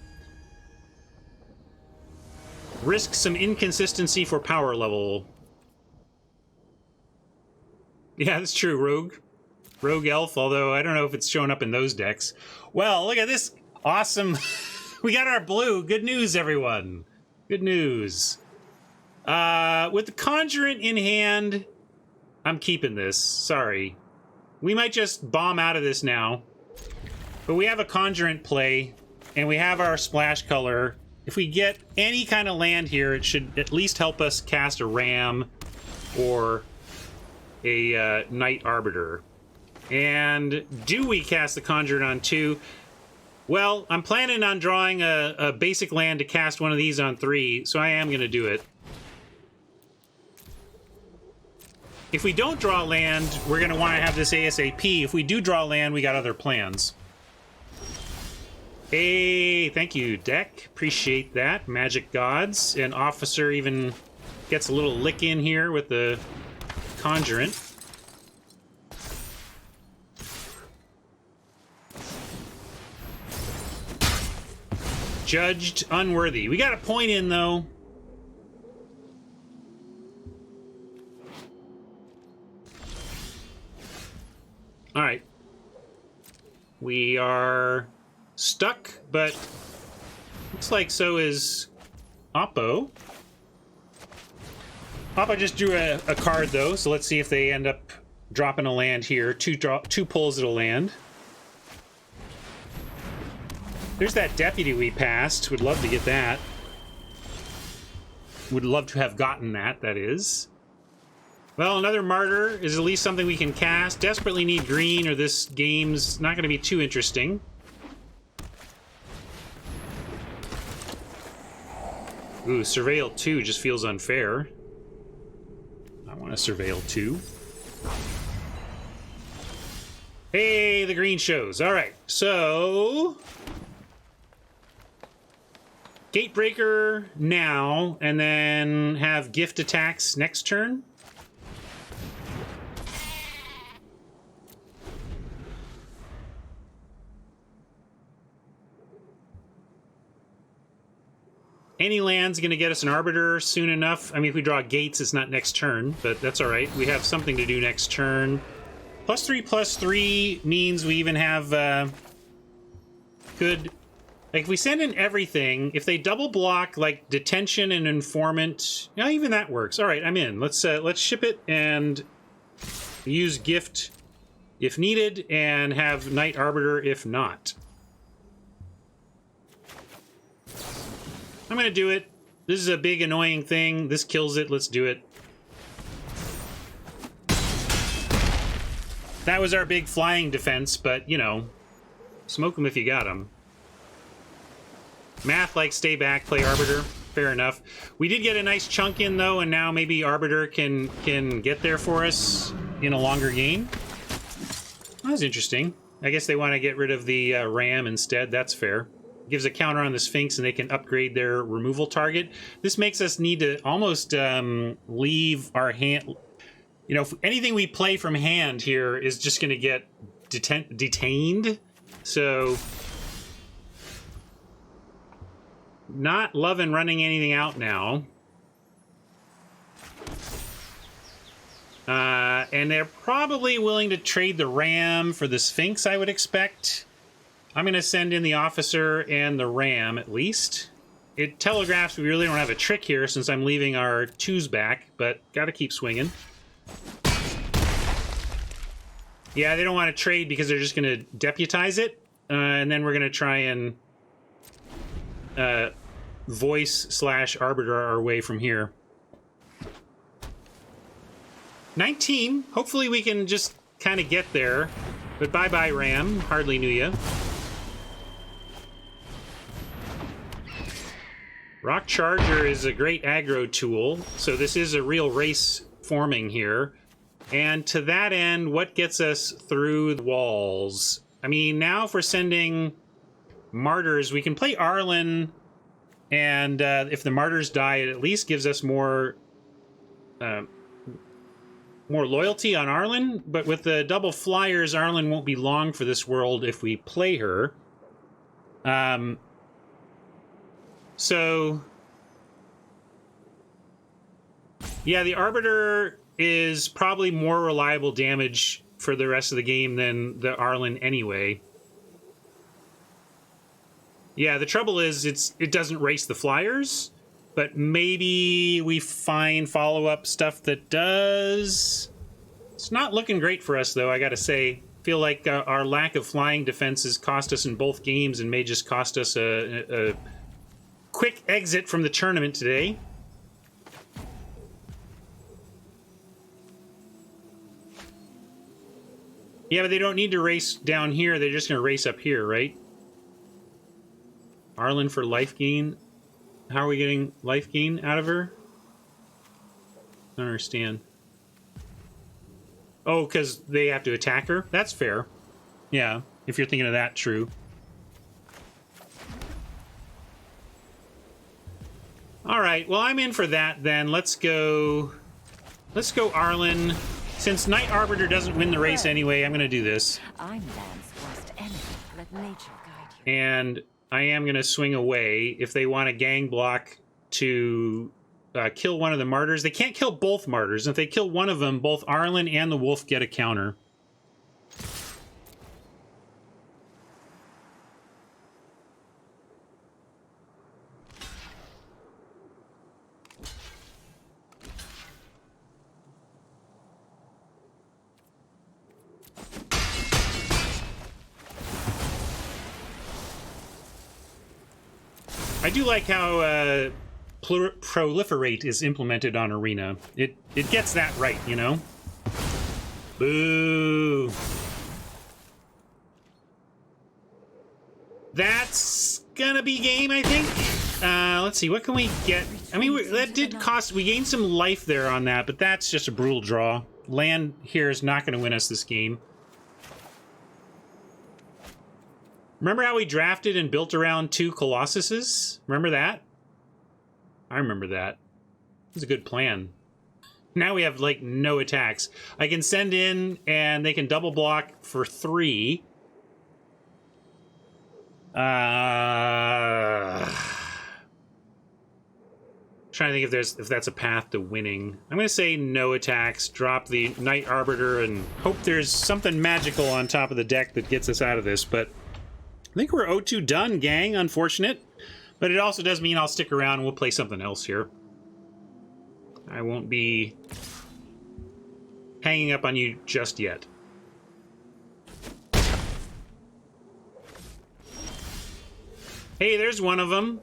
Risk some inconsistency for power level. Yeah, that's true, Rogue. Rogue Elf, although I don't know if it's showing up in those decks. Well, look at this. Awesome. We got our blue. Good news, everyone. Good news. With the Conjurant in hand, I'm keeping this. Sorry. We might just bomb out of this now. But we have a Conjurant play, and we have our splash color. If we get any kind of land here, it should at least help us cast a Ram or a Knight Arbiter. And do we cast the Conjurant on 2? Well, I'm planning on drawing a basic land to cast one of these on 3, so I am going to do it. If we don't draw land, we're going to want to have this ASAP. If we do draw land, we got other plans. Hey, thank you, deck. Appreciate that. Magic Gods. And Officer even gets a little lick in here with the Conjurant. Judged unworthy. We got a point in, though. All right. We are stuck, but looks like so is Oppo. Oppo just drew a card, though, so let's see if they end up dropping a land here. Two pulls at a land. There's that Deputy we passed. Would love to get that. Would love to have gotten that, that is. Well, another Martyr is at least something we can cast. Desperately need green, or this game's not going to be too interesting. Ooh, Surveil 2 just feels unfair. I want to Surveil 2. Hey, the green shows. All right, so Gatebreaker now, and then have gift attacks next turn. Any land's going to get us an Arbiter soon enough. I mean, if we draw Gates, it's not next turn, but that's all right. We have something to do next turn. +3/+3 means we even have good... Like, if we send in everything, if they double block, like, Detention and Informant, yeah, even that works. All right, I'm in. Let's ship it and use Gift if needed, and have Knight Arbiter if not. I'm going to do it. This is a big, annoying thing. This kills it. Let's do it. That was our big flying defense, but, you know, smoke them if you got them. Math, like, stay back, play Arbiter. Fair enough. We did get a nice chunk in, though, and now maybe Arbiter can get there for us in a longer game. That was interesting. I guess they want to get rid of the ram instead. That's fair. Gives a counter on the Sphinx, and they can upgrade their removal target. This makes us need to almost leave our hand. You know, if anything we play from hand here is just going to get detained. So, not loving running anything out now. And they're probably willing to trade the ram for the Sphinx, I would expect. I'm going to send in the officer and the ram, at least. It telegraphs we really don't have a trick here since I'm leaving our 2s back, but got to keep swinging. Yeah, they don't want to trade because they're just going to deputize it. And then we're going to try and voice/arbiter our way from here. 19. Hopefully we can just kind of get there. But bye-bye, Ram. Hardly knew ya. Rock Charger is a great aggro tool, so this is a real race forming here. And to that end, what gets us through the walls? I mean, now if we're sending Martyrs, we can play Arlen, and if the Martyrs die, it at least gives us more loyalty on Arlen, but with the double flyers, Arlen won't be long for this world if we play her. So, yeah, the Arbiter is probably more reliable damage for the rest of the game than the Arlen anyway. Yeah, the trouble is it doesn't race the flyers, but maybe we find follow-up stuff that does. It's not looking great for us, though, I gotta say. Feel like our lack of flying defenses cost us in both games and may just cost us a quick exit from the tournament today. Yeah, but they don't need to race down here. They're just going to race up here, right? Arlen for life gain. How are we getting life gain out of her? I don't understand. Oh, because they have to attack her? That's fair. Yeah, if you're thinking of that, true. All right, well, I'm in for that then. Let's go Arlen. Since Knight Arbiter doesn't win the race anyway, I'm going to do this. I'm man's worst enemy. Let nature guide you. And I am going to swing away. If they want a gang block to kill one of the Martyrs, they can't kill both Martyrs. If they kill one of them, both Arlen and the Wolf get a counter. I do like how proliferate is implemented on Arena. It gets that right, you know? Boo. That's gonna be game, I think. Let's see, what can we get? I mean, that did cost... We gained some life there on that, but that's just a brutal draw. Land here is not going to win us this game. Remember how we drafted and built around 2 Colossuses? Remember that? I remember that. It was a good plan. Now we have, like, no attacks. I can send in, and they can double block for 3. Trying to think if that's a path to winning. I'm going to say no attacks, drop the Knight Arbiter, and hope there's something magical on top of the deck that gets us out of this, but... I think we're 0-2 done, gang. Unfortunate. But it also does mean I'll stick around and we'll play something else here. I won't be hanging up on you just yet. Hey, there's one of them.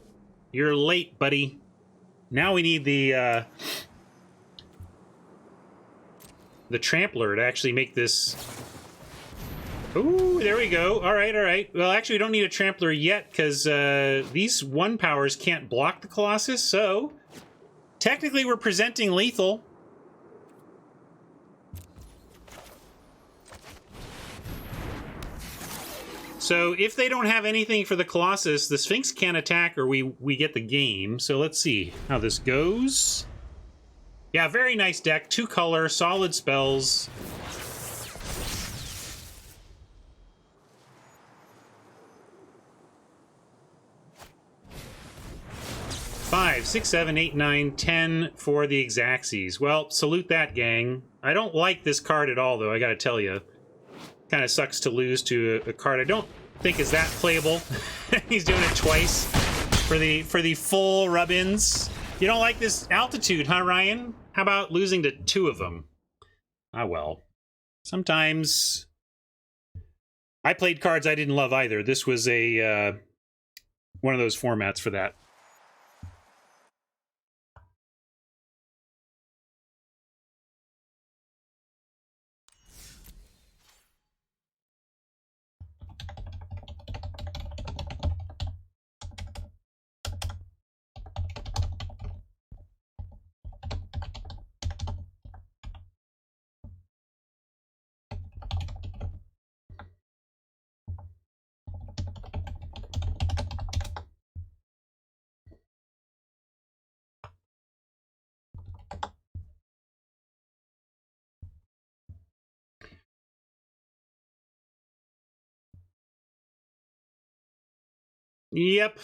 You're late, buddy. Now we need the Trampler to actually make this... Ooh, there we go. All right, all right. Well, actually, we don't need a Trampler yet, because these 1-powers can't block the Colossus, so... Technically, we're presenting lethal. So if they don't have anything for the Colossus, the Sphinx can't attack or we get the game. So let's see how this goes. Yeah, very nice deck. 2-color, solid spells. Five, 6, 7, 8, 9, 10 for the Xaxes. Well, salute that, gang. I don't like this card at all, though, I gotta tell you. Kind of sucks to lose to a card I don't think is that playable. He's doing it twice for the full rub-ins. You don't like this altitude, huh, Ryan? How about losing to 2 of them? Ah, well. Sometimes I played cards I didn't love either. This was a one of those formats for that. Yep.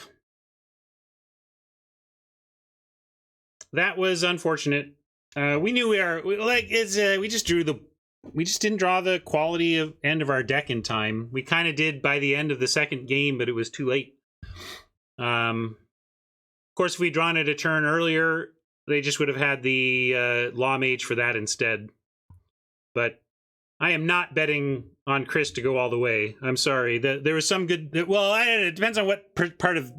That was unfortunate. We knew we just didn't draw the quality of end of our deck in time. We kind of did by the end of the second game, but it was too late. Of course, if we'd drawn it a turn earlier, they just would have had the Law Mage for that instead. But I am not betting on Chris to go all the way. I'm sorry. There was some good. Well, it depends on what part of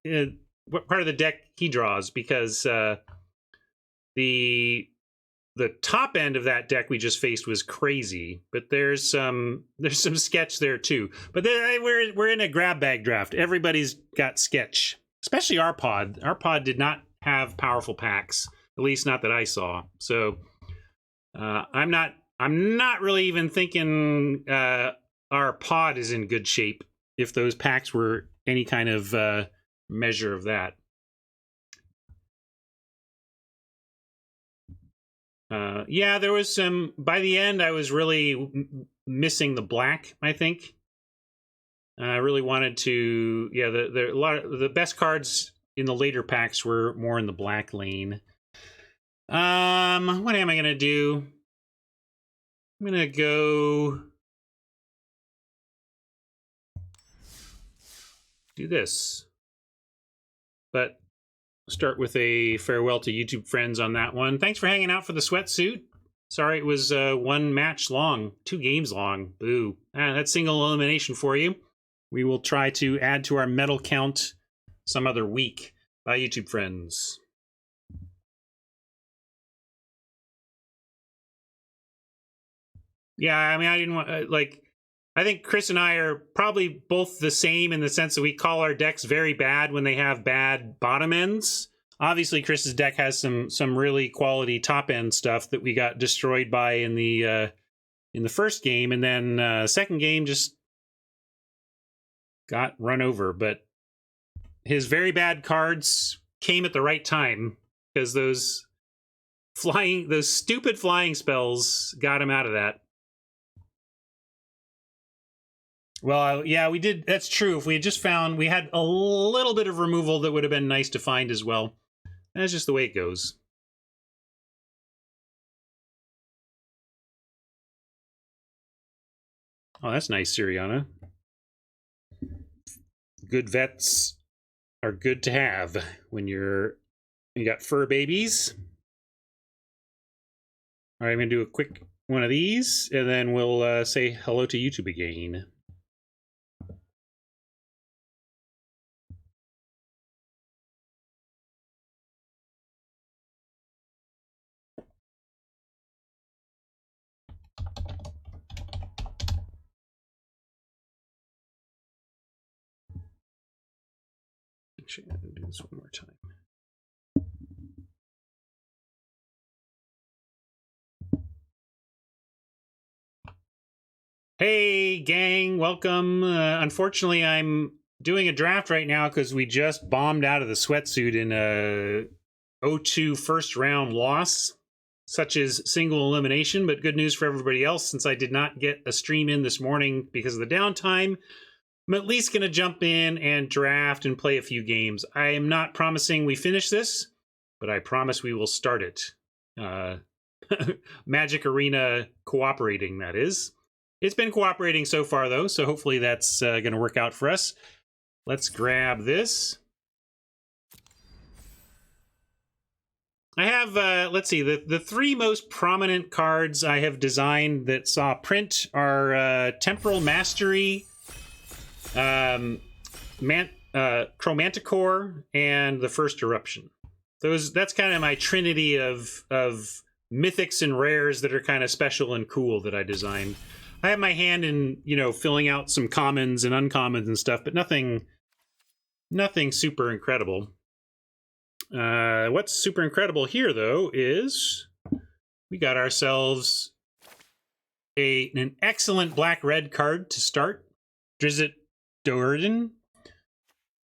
the deck he draws, because the top end of that deck we just faced was crazy. But there's some sketch there too. But we're in a grab bag draft. Everybody's got sketch, especially our pod. Our pod did not have powerful packs, at least not that I saw. So I'm not really even thinking our pod is in good shape if those packs were any kind of measure of that. Yeah, there was some. By the end, I was really missing the black, I think. I really wanted to. Yeah, a lot of the best cards in the later packs were more in the black lane. What am I gonna do? I'm gonna go do this, but start with a farewell to YouTube friends on that one. Thanks for hanging out for the Sweatsuit. Sorry it was 1 match long, 2 games long. Boo. That's single elimination for you. We will try to add to our medal count some other week. Bye, YouTube friends. Yeah, I mean, I didn't want, I think Chris and I are probably both the same in the sense that we call our decks very bad when they have bad bottom ends. Obviously, Chris's deck has some really quality top end stuff that we got destroyed by in the first game, and then second game just got run over. But his very bad cards came at the right time, because those stupid flying spells got him out of that. Well, yeah, we did. That's true. If we had just found, we had a little bit of removal that would have been nice to find as well. That's just the way it goes. Oh, that's nice, Siriana. Good vets are good to have when you got fur babies. All right, I'm gonna do a quick one of these, and then we'll say hello to YouTube again. Actually, I'm gonna do this one more time. Hey, gang, welcome. Unfortunately, I'm doing a draft right now because we just bombed out of the Sweatsuit in a 0-2 first round loss. Such as single elimination, but good news for everybody else since I did not get a stream in this morning because of the downtime. I'm at least going to jump in and draft and play a few games. I am not promising we finish this, but I promise we will start it. Magic Arena cooperating, that is. It's been cooperating so far, though, so hopefully that's going to work out for us. Let's grab this. I have, let's see, the three most prominent cards I have designed that saw print are Temporal Mastery, Chromanticore, and the First Eruption. That's kind of my trinity of mythics and rares that are kind of special and cool that I designed. I have my hand in, filling out some commons and uncommons and stuff, but nothing super incredible. What's super incredible here, though, is we got ourselves an excellent black-red card to start. Drizzt Do'Urden.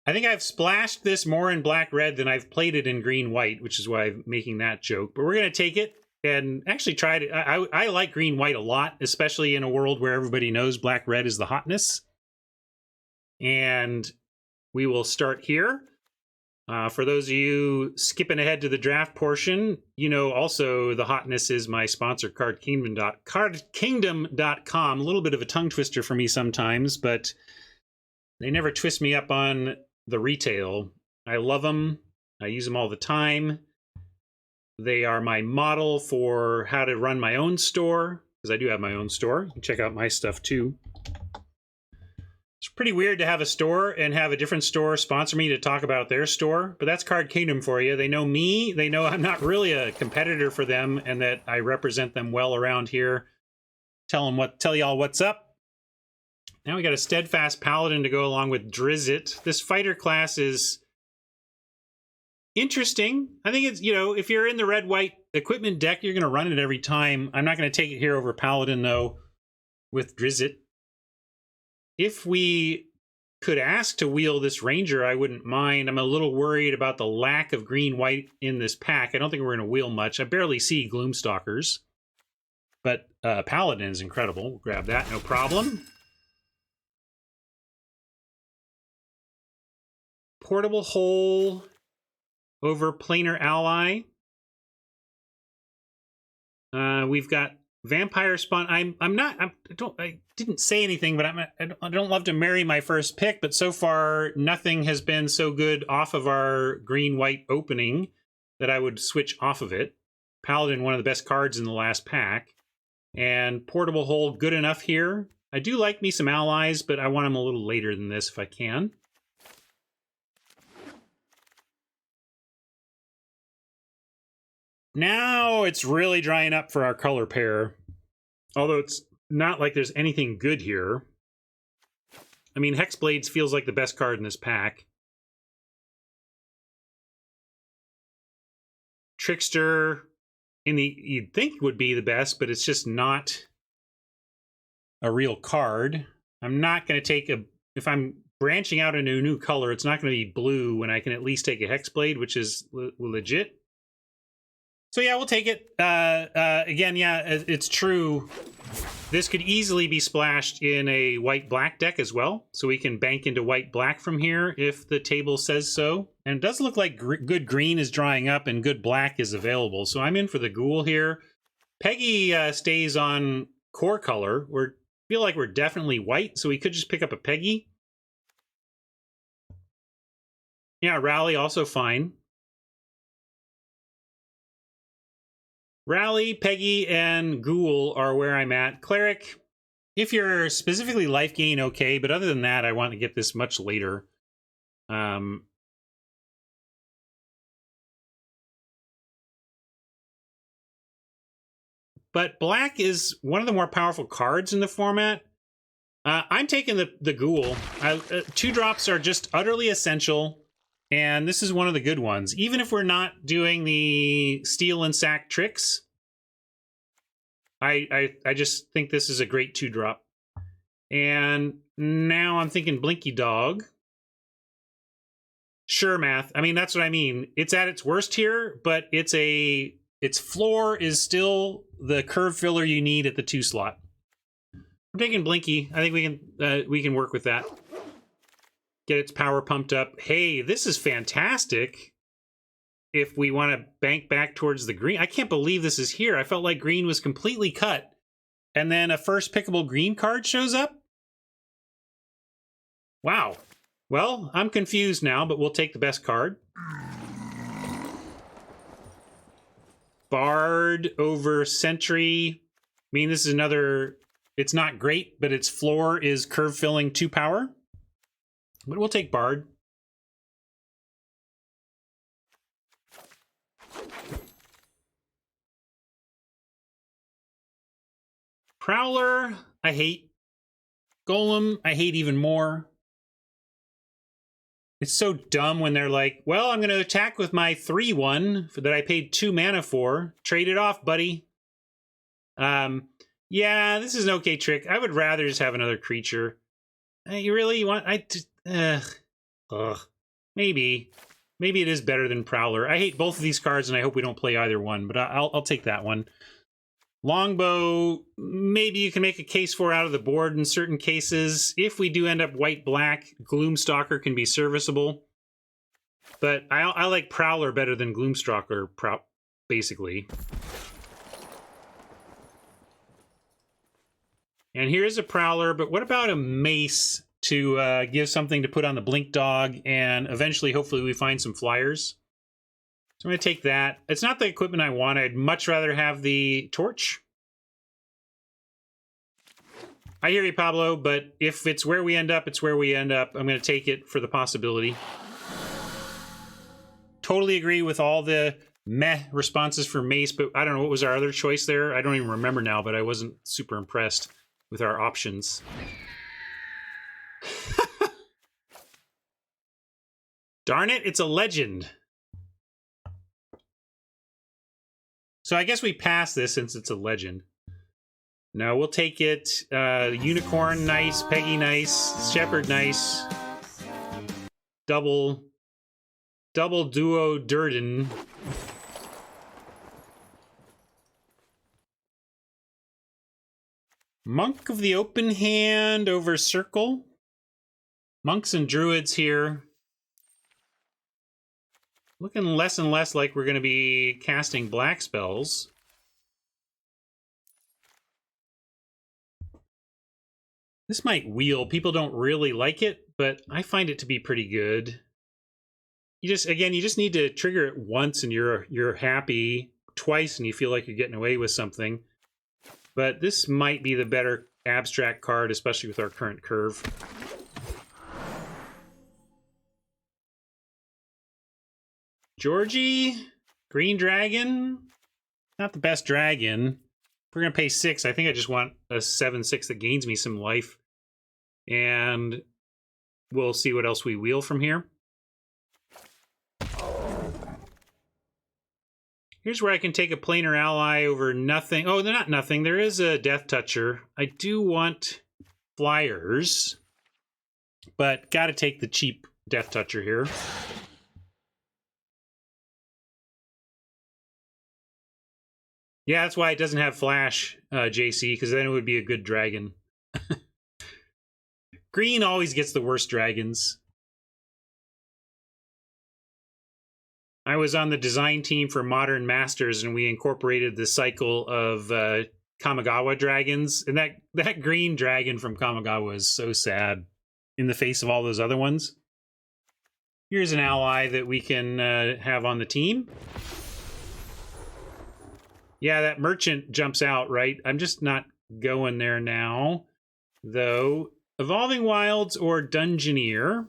I think I've splashed this more in black-red than I've played it in green-white, which is why I'm making that joke. But we're going to take it and actually try it. I like green-white a lot, especially in a world where everybody knows black-red is the hotness. And we will start here. For those of you skipping ahead to the draft portion, also the hotness is my sponsor, cardkingdom.com. A little bit of a tongue twister for me sometimes, but they never twist me up on the retail. I love them. I use them all the time. They are my model for how to run my own store, because I do have my own store. You can check out my stuff too. It's pretty weird to have a store and have a different store sponsor me to talk about their store, but that's Card Kingdom for you. They know me. They know I'm not really a competitor for them and that I represent them well around here. Tell y'all what's up. Now we got a Steadfast Paladin to go along with Drizzt. This fighter class is interesting. I think it's, if you're in the red-white equipment deck, you're going to run it every time. I'm not going to take it here over Paladin, though, with Drizzt. If we could ask to wheel this Ranger, I wouldn't mind. I'm a little worried about the lack of green-white in this pack. I don't think we're going to wheel much. I barely see Gloomstalkers. But Paladin is incredible. We'll grab that, no problem. Portable Hole over Planar Ally. We've got Vampire Spawn. I didn't say anything, but I don't love to marry my first pick, but so far nothing has been so good off of our green-white opening that I would switch off of it. Paladin, one of the best cards in the last pack. And Portable Hole, good enough here. I do like me some allies, but I want them a little later than this if I can. Now it's really drying up for our color pair. Although it's not like there's anything good here. I mean, Hexblades feels like the best card in this pack. Trickster, you'd think would be the best, but it's just not a real card. I'm not going to take if I'm branching out into a new color, it's not going to be blue when I can at least take a Hexblade, which is legit. So yeah, we'll take it. Again, yeah, it's true. This could easily be splashed in a white-black deck as well. So we can bank into white-black from here if the table says so. And it does look like good green is drying up and good black is available. So I'm in for the ghoul here. Peggy stays on core color. Feel like we're definitely white, so we could just pick up a Peggy. Yeah, Rally also fine. Rally, Peggy, and Ghoul are where I'm at. Cleric, if you're specifically life gain, okay, but other than that, I want to get this much later. But black is one of the more powerful cards in the format. I'm taking the Ghoul. 2-drops are just utterly essential. And this is one of the good ones. Even if we're not doing the steal and sack tricks, I just think this is a great 2-drop. And now I'm thinking Blinky Dog. Sure, Math. I mean, that's what I mean. It's at its worst here, but its floor is still the curve filler you need at the 2 slot. I'm taking Blinky. I think we can work with that. Get its power pumped up. Hey, this is fantastic. If we want to bank back towards the green. I can't believe this is here. I felt like green was completely cut. And then a first pickable green card shows up? Wow. Well, I'm confused now, but we'll take the best card. Bard over Sentry. I mean, this is another... It's not great, but its floor is curve filling 2 power. But we'll take Bard. Prowler, I hate. Golem, I hate even more. It's so dumb when they're like, well, I'm going to attack with my 3/1 that I paid 2 mana for. Trade it off, buddy. Yeah, this is an okay trick. I would rather just have another creature. You really want... Maybe it is better than Prowler. I hate both of these cards, and I hope we don't play either one, but I'll take that one. Longbow, maybe you can make a case for out of the board in certain cases. If we do end up white-black, Gloomstalker can be serviceable. But I like Prowler better than Gloomstalker, basically. And here's a Prowler, but what about a Mace to give something to put on the Blink Dog, and eventually, hopefully, we find some flyers? So I'm going to take that. It's not the equipment I want. I'd much rather have the torch. I hear you, Pablo, but if it's where we end up, it's where we end up. I'm going to take it for the possibility. Totally agree with all the meh responses for Mace, but I don't know, what was our other choice there? I don't even remember now, but I wasn't super impressed with our options. Darn it, it's a legend. So I guess we pass this since it's a legend. No, we'll take it. Unicorn, nice. Peggy, nice. Shepherd, nice. Double duo Durden. Monk of the Open Hand over Circle. Monks and Druids here. Looking less and less like we're going to be casting black spells. This might wheel. People don't really like it, but I find it to be pretty good. You just need to trigger it once and you're happy. Twice and you feel like you're getting away with something. But this might be the better abstract card, especially with our current curve. Georgie, Green Dragon, not the best dragon. If we're going to pay 6, I think I just want a 7/6 that gains me some life. And we'll see what else we wheel from here. Here's where I can take a planar ally over nothing. Oh, they're not nothing. There is a Death Toucher. I do want flyers, but got to take the cheap Death Toucher here. Yeah, that's why it doesn't have flash, JC, because then it would be a good dragon. Green always gets the worst dragons. I was on the design team for Modern Masters, and we incorporated the cycle of Kamigawa dragons. And that green dragon from Kamigawa is so sad in the face of all those other ones. Here's an ally that we can have on the team. Yeah, that merchant jumps out, right? I'm just not going there now, though. Evolving Wilds or Dungeoneer.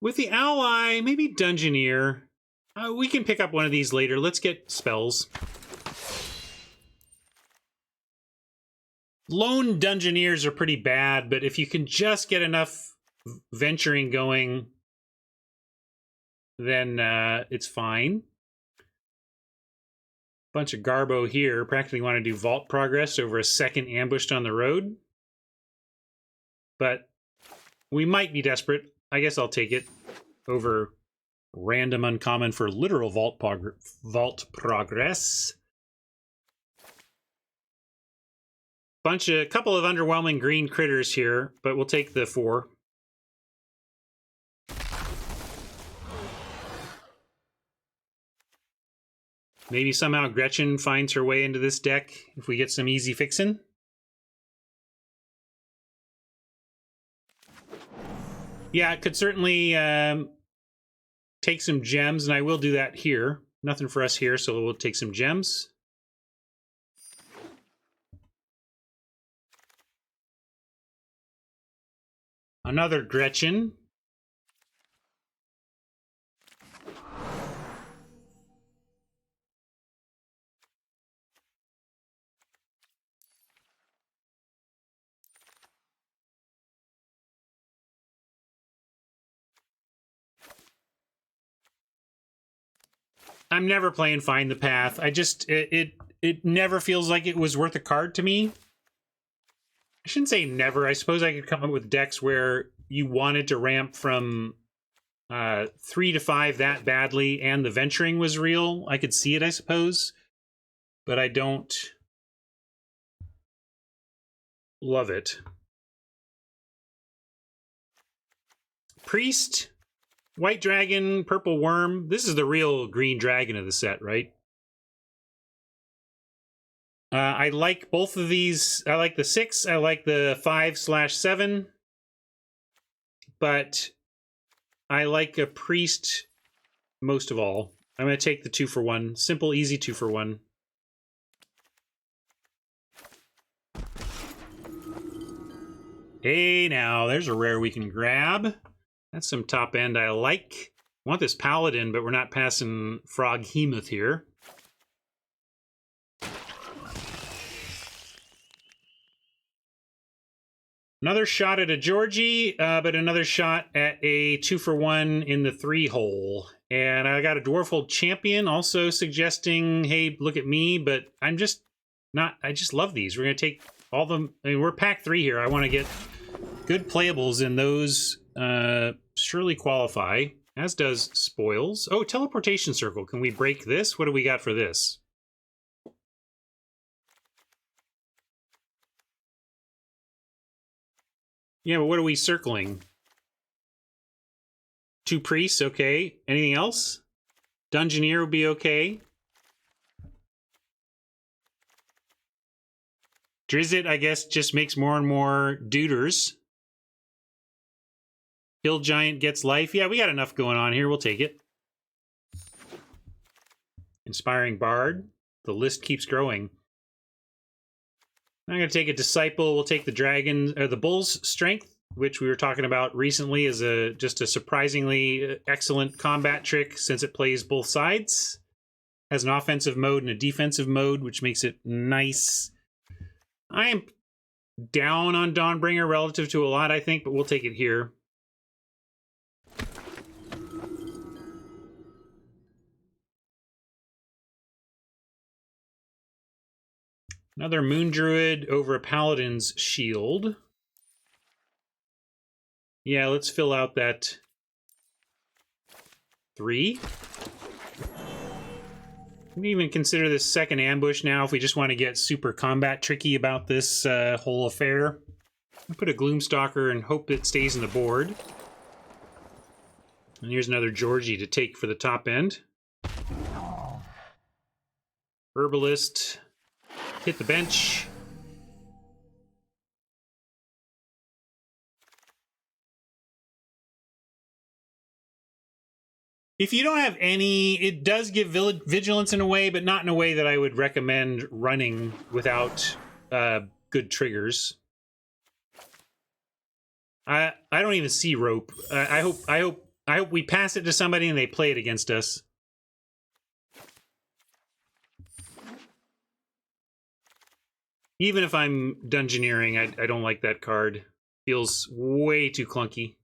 With the ally, maybe Dungeoneer. We can pick up one of these later. Let's get spells. Lone Dungeoneers are pretty bad, but if you can just get enough venturing going, then it's fine. Bunch of garbo here. Practically want to do vault progress over a second ambushed on the road. But we might be desperate. I guess I'll take it over random uncommon for literal vault progress. Couple of underwhelming green critters here, but we'll take the 4. Maybe somehow Gretchen finds her way into this deck if we get some easy fixin'. Yeah, it could certainly take some gems, and I will do that here. Nothing for us here, so we'll take some gems. Another Gretchen. I'm never playing Find the Path. I just, it never feels like it was worth a card to me. I shouldn't say never. I suppose I could come up with decks where you wanted to ramp from 3 to 5 that badly and the venturing was real. I could see it, I suppose. But I don't love it. Priest, White Dragon, Purple Worm. This is the real green dragon of the set, right? I like both of these. I like the 6. I like the 5/7. But I like a Priest most of all. I'm going to take the 2 for 1. Simple, easy 2 for 1. Hey, now, there's a rare we can grab. That's some top end I like. I want this Paladin, but we're not passing Froghemoth here. Another shot at a Georgie, but another shot at a 2 for 1 in the 3 hole. And I got a Dwarfhold Champion also suggesting, hey, look at me, but I'm just not, I just love these. We're going to take all them. I mean, we're pack 3 here. I want to get good playables, and those surely qualify, as does Spoils. Oh, Teleportation Circle. Can we break this? What do we got for this? Yeah, but what are we circling? 2 priests, okay. Anything else? Dungeoneer would be okay. Drizzt, I guess, just makes more and more duders. Hill Giant gets life. Yeah, we got enough going on here. We'll take it. Inspiring Bard. The list keeps growing. I'm going to take a Disciple. We'll take the Dragon, or the Bull's Strength, which we were talking about recently as just a surprisingly excellent combat trick since it plays both sides. Has an offensive mode and a defensive mode, which makes it nice. I am down on Dawnbringer relative to a lot, I think, but we'll take it here. Another Moon Druid over a Paladin's Shield. Yeah, let's fill out that 3. We can even consider this second ambush now if we just want to get super combat tricky about this whole affair. I'll put a Gloomstalker and hope it stays in the board. And here's another Georgie to take for the top end. Herbalist. Hit the bench. If you don't have any, it does give vigilance in a way, but not in a way that I would recommend running without good triggers. I don't even see rope. I hope we pass it to somebody and they play it against us. Even if I'm dungeoneering, I don't like that card. Feels way too clunky.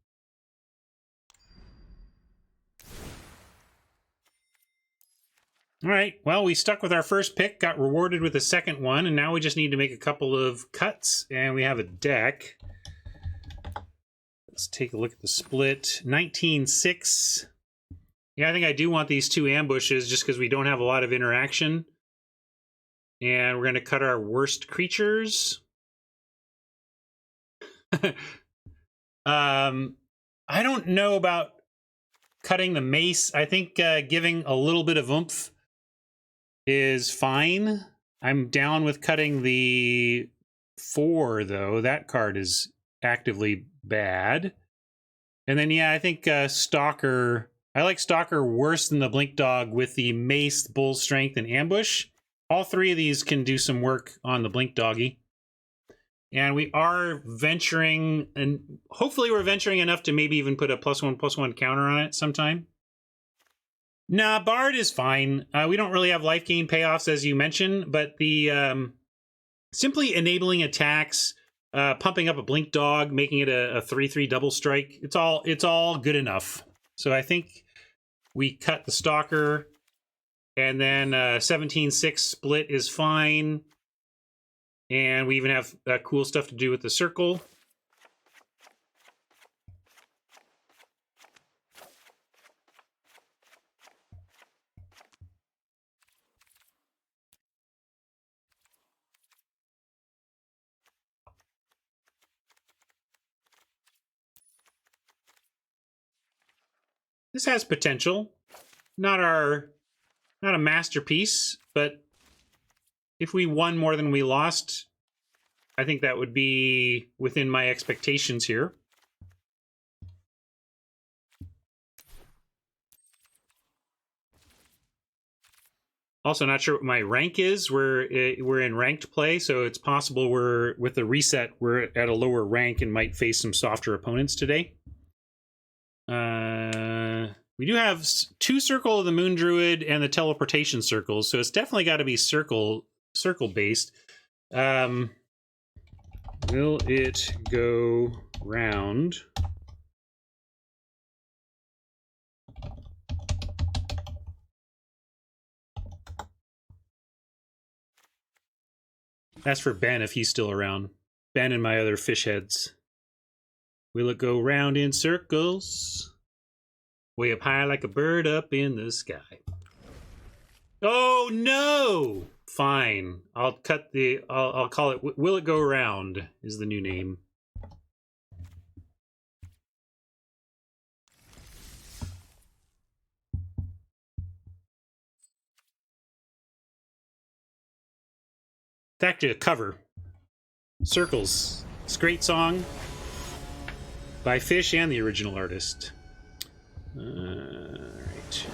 All right, well, we stuck with our first pick, got rewarded with a second one, and now we just need to make a couple of cuts, and we have a deck. Let's take a look at the split. 19-6. Yeah, I think I do want these two ambushes just because we don't have a lot of interaction. And we're going to cut our worst creatures. I don't know about cutting the mace. I think giving a little bit of oomph is fine. I'm down with cutting the 4, though. That card is actively bad. And then, yeah, I think Stalker... I like Stalker worse than the Blink Dog with the Mace, Bull Strength, and Ambush. All 3 of these can do some work on the Blink Doggy. And we are venturing, and hopefully we're venturing enough to maybe even put a +1/+1 counter on it sometime. Nah, Bard is fine. We don't really have life gain payoffs, as you mentioned, but the simply enabling attacks, pumping up a Blink Dog, making it a 3/3 double strike, it's all good enough. So I think we cut the Stalker, and then 17-6 split is fine. And we even have cool stuff to do with the circle. This has potential. Not a masterpiece, but if we won more than we lost, I think that would be within my expectations here. Also, not sure what my rank is. We're in ranked play, so it's possible we're with the reset we're at a lower rank and might face some softer opponents today. We do have 2 Circle of the Moon Druid and the Teleportation Circles, so it's definitely got to be circle based. Will it go round? That's for Ben if he's still around. Ben and my other fish heads. Will it go round in circles? Way up high like a bird up in the sky. Oh no! Fine. I'll call it Will It Go Round is the new name. It's actually a cover. Circles. It's a great song by Fish and the original artist. Alright.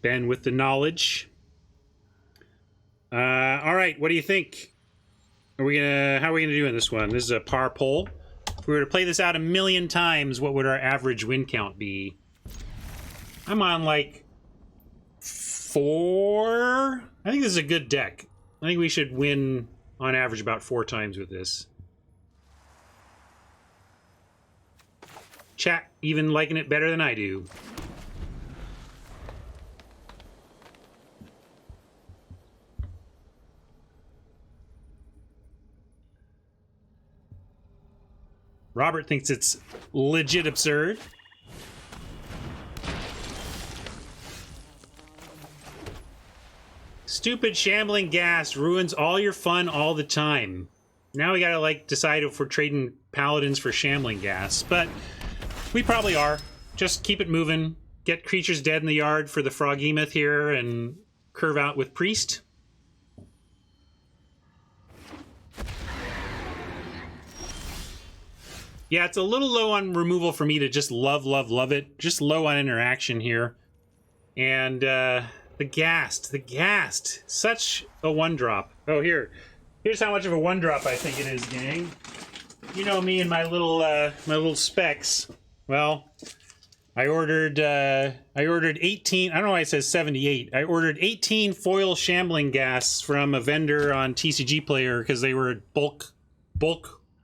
Ben with the knowledge. Alright, what do you think? How are we gonna do in this one? This is a par poll. If we were to play this out 1,000,000 times, what would our average win count be? I'm on like 4. I think this is a good deck. I think we should win on average about 4 times with this. Chat even liking it better than I do. Robert thinks it's legit absurd. Stupid shambling gas ruins all your fun all the time. Now we gotta like decide if we're trading paladins for shambling gas, but we probably are. Just keep it moving. Get creatures dead in the yard for the Froghemoth here and curve out with Priest. Yeah, it's a little low on removal for me to just love it. Just low on interaction here. And the Ghast. Such a 1-drop. Oh, here's how much of a 1-drop I think it is, gang. You know me and my little specs. Well, I ordered 18. I don't know why it says 78. I ordered 18 foil shambling gas from a vendor on TCG Player because they were bulk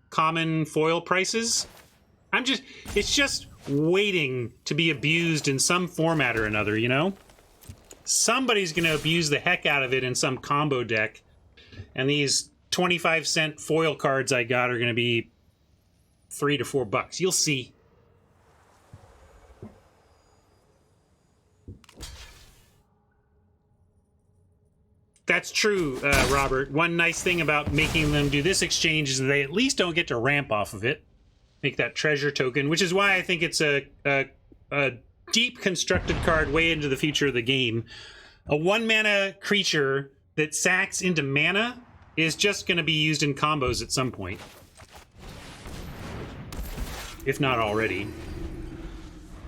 common foil prices. It's just waiting to be abused in some format or another, you know? Somebody's going to abuse the heck out of it in some combo deck. And these 25-cent foil cards I got are going to be $3 to $4. You'll see. That's true, Robert. One nice thing about making them do this exchange is they at least don't get to ramp off of it. Make that treasure token, which is why I think it's a deep constructed card way into the future of the game. A 1-mana creature that sacks into mana is just going to be used in combos at some point. If not already.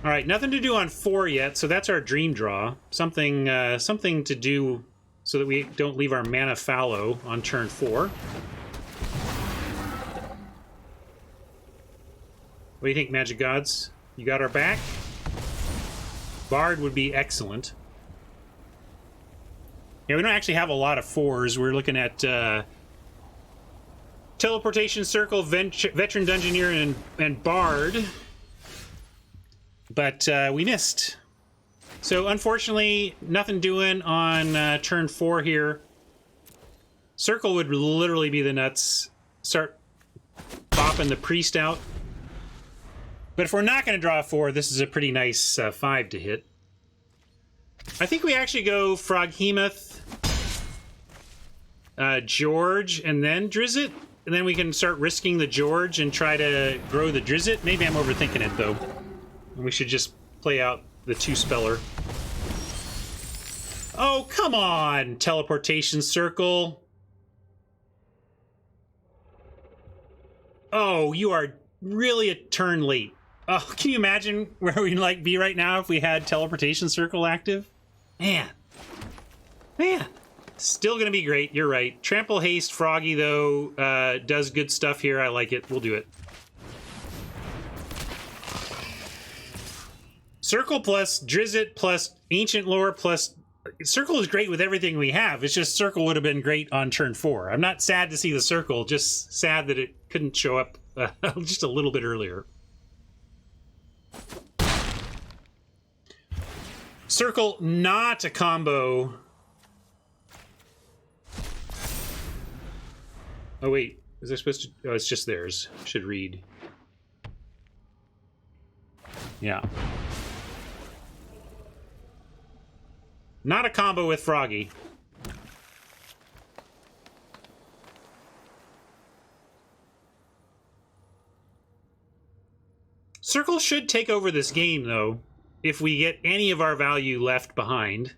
All right, nothing to do on 4 yet, so that's our dream draw. Something to do so that we don't leave our mana fallow on turn 4. What do you think, Magic Gods? You got our back? Bard would be excellent. Yeah, we don't actually have a lot of 4s. We're looking at Teleportation Circle, Veteran Dungeoneer, and Bard. But we missed. So, unfortunately, nothing doing on turn 4 here. Circle would literally be the nuts. Start bopping the Priest out. But if we're not going to draw a 4, this is a pretty nice 5 to hit. I think we actually go Froghemoth, George, and then Drizzt. And then we can start risking the George and try to grow the Drizzt. Maybe I'm overthinking it, though. And we should just play out the 2-speller. Oh, come on, Teleportation Circle. Oh, you are really a turn late. Oh, can you imagine where we'd be right now if we had Teleportation Circle active? Man. Still gonna be great, you're right. Trample Haste Froggy, though, does good stuff here. I like it. We'll do it. Circle plus Drizzt plus Ancient Lore plus... Circle is great with everything we have. It's just Circle would have been great on turn 4. I'm not sad to see the Circle, just sad that it couldn't show up just a little bit earlier. Circle, not a combo. Oh, wait. Is there supposed to... Oh, it's just theirs. Should read. Yeah. Not a combo with Froggy. Circle should take over this game, though, if we get any of our value left behind.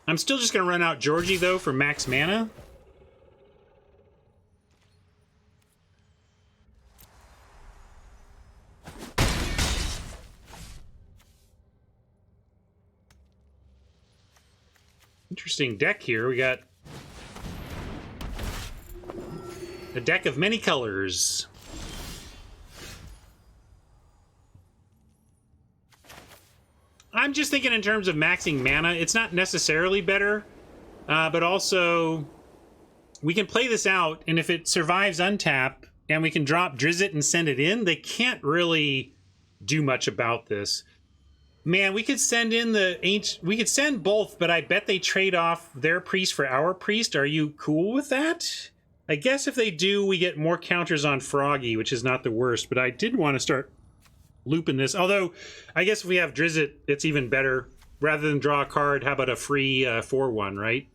I'm still just going to run out Georgie, though, for max mana. Interesting deck here. We got a deck of many colors. I'm just thinking in terms of maxing mana. It's not necessarily better, but also we can play this out, and if it survives untap and we can drop Drizzt and send it in, they can't really do much about this. Man, we could send in we could send both, but I bet they trade off their priest for our priest. Are you cool with that? I guess if they do, we get more counters on Froggy, which is not the worst, but I did want to start looping this. Although, I guess if we have Drizzt, it's even better. Rather than draw a card, how about a free 4-1, right?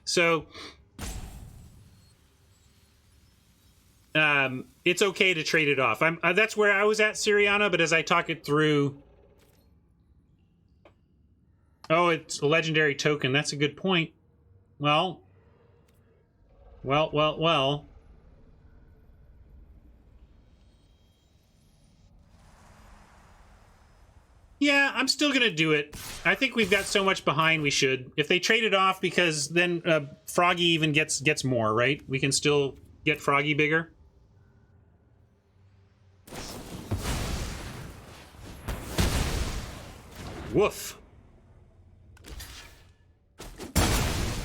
So, it's okay to trade it off. That's where I was at, Siriana, but as I talk it through... Oh, it's a legendary token. That's a good point. Well. Yeah, I'm still going to do it. I think we've got so much behind we should. If they trade it off, because then Froggy even gets more, right? We can still get Froggy bigger. Woof.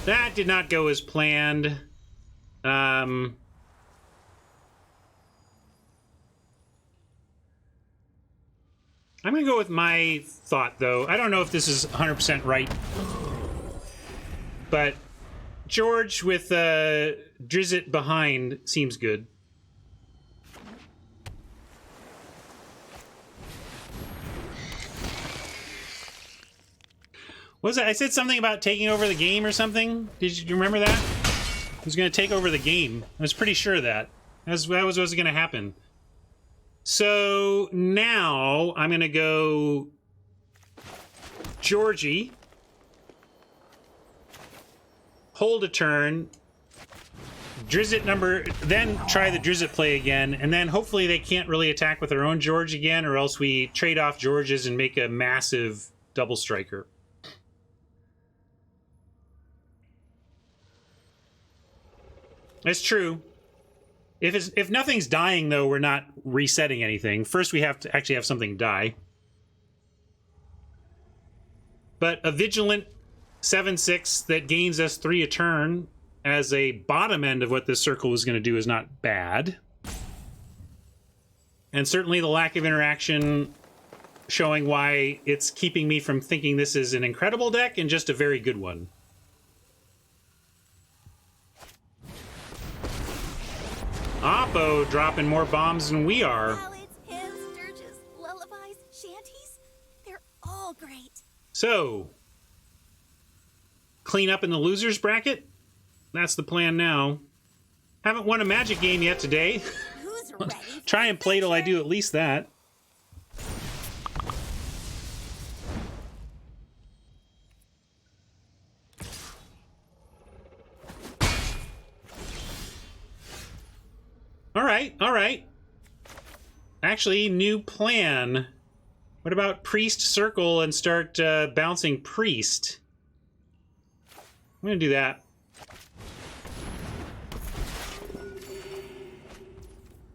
That did not go as planned. I'm going to go with my thought, though. I don't know if this is 100% right. But George with Drizzt behind seems good. What was it? I said something about taking over the game or something? Did you remember that? I was going to take over the game. I was pretty sure of that. That was what was going to happen. So now I'm going to go Georgie. Hold a turn. Drizzt number, then try the Drizzt play again, and then hopefully they can't really attack with their own George again, or else we trade off Georges and make a massive double striker. It's true. If nothing's dying, though, we're not resetting anything. First, we have to actually have something die. But a Vigilant 7/6 that gains us 3 a turn as a bottom end of what this circle is going to do is not bad. And certainly the lack of interaction showing why it's keeping me from thinking this is an incredible deck and just a very good one. Oppo dropping more bombs than we are. Ballads, hymns, dirges, lullabies, shanties, they're all great. So, clean up in the losers bracket? That's the plan now. Haven't won a Magic game yet today. Who's ready? Try and play till I do at least that. All right. Actually, new plan. What about Priest Circle and start bouncing Priest? I'm gonna do that.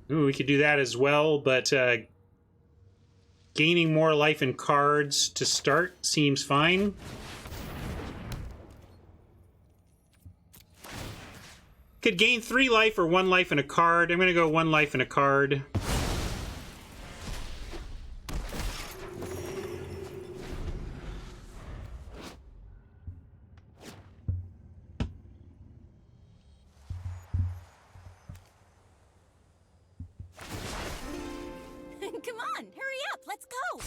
Ooh, we could do that as well, but gaining more life in cards to start seems fine. Could gain 3 life or 1 life in a card. I'm gonna go 1 life in a card. Come on, hurry up, let's go.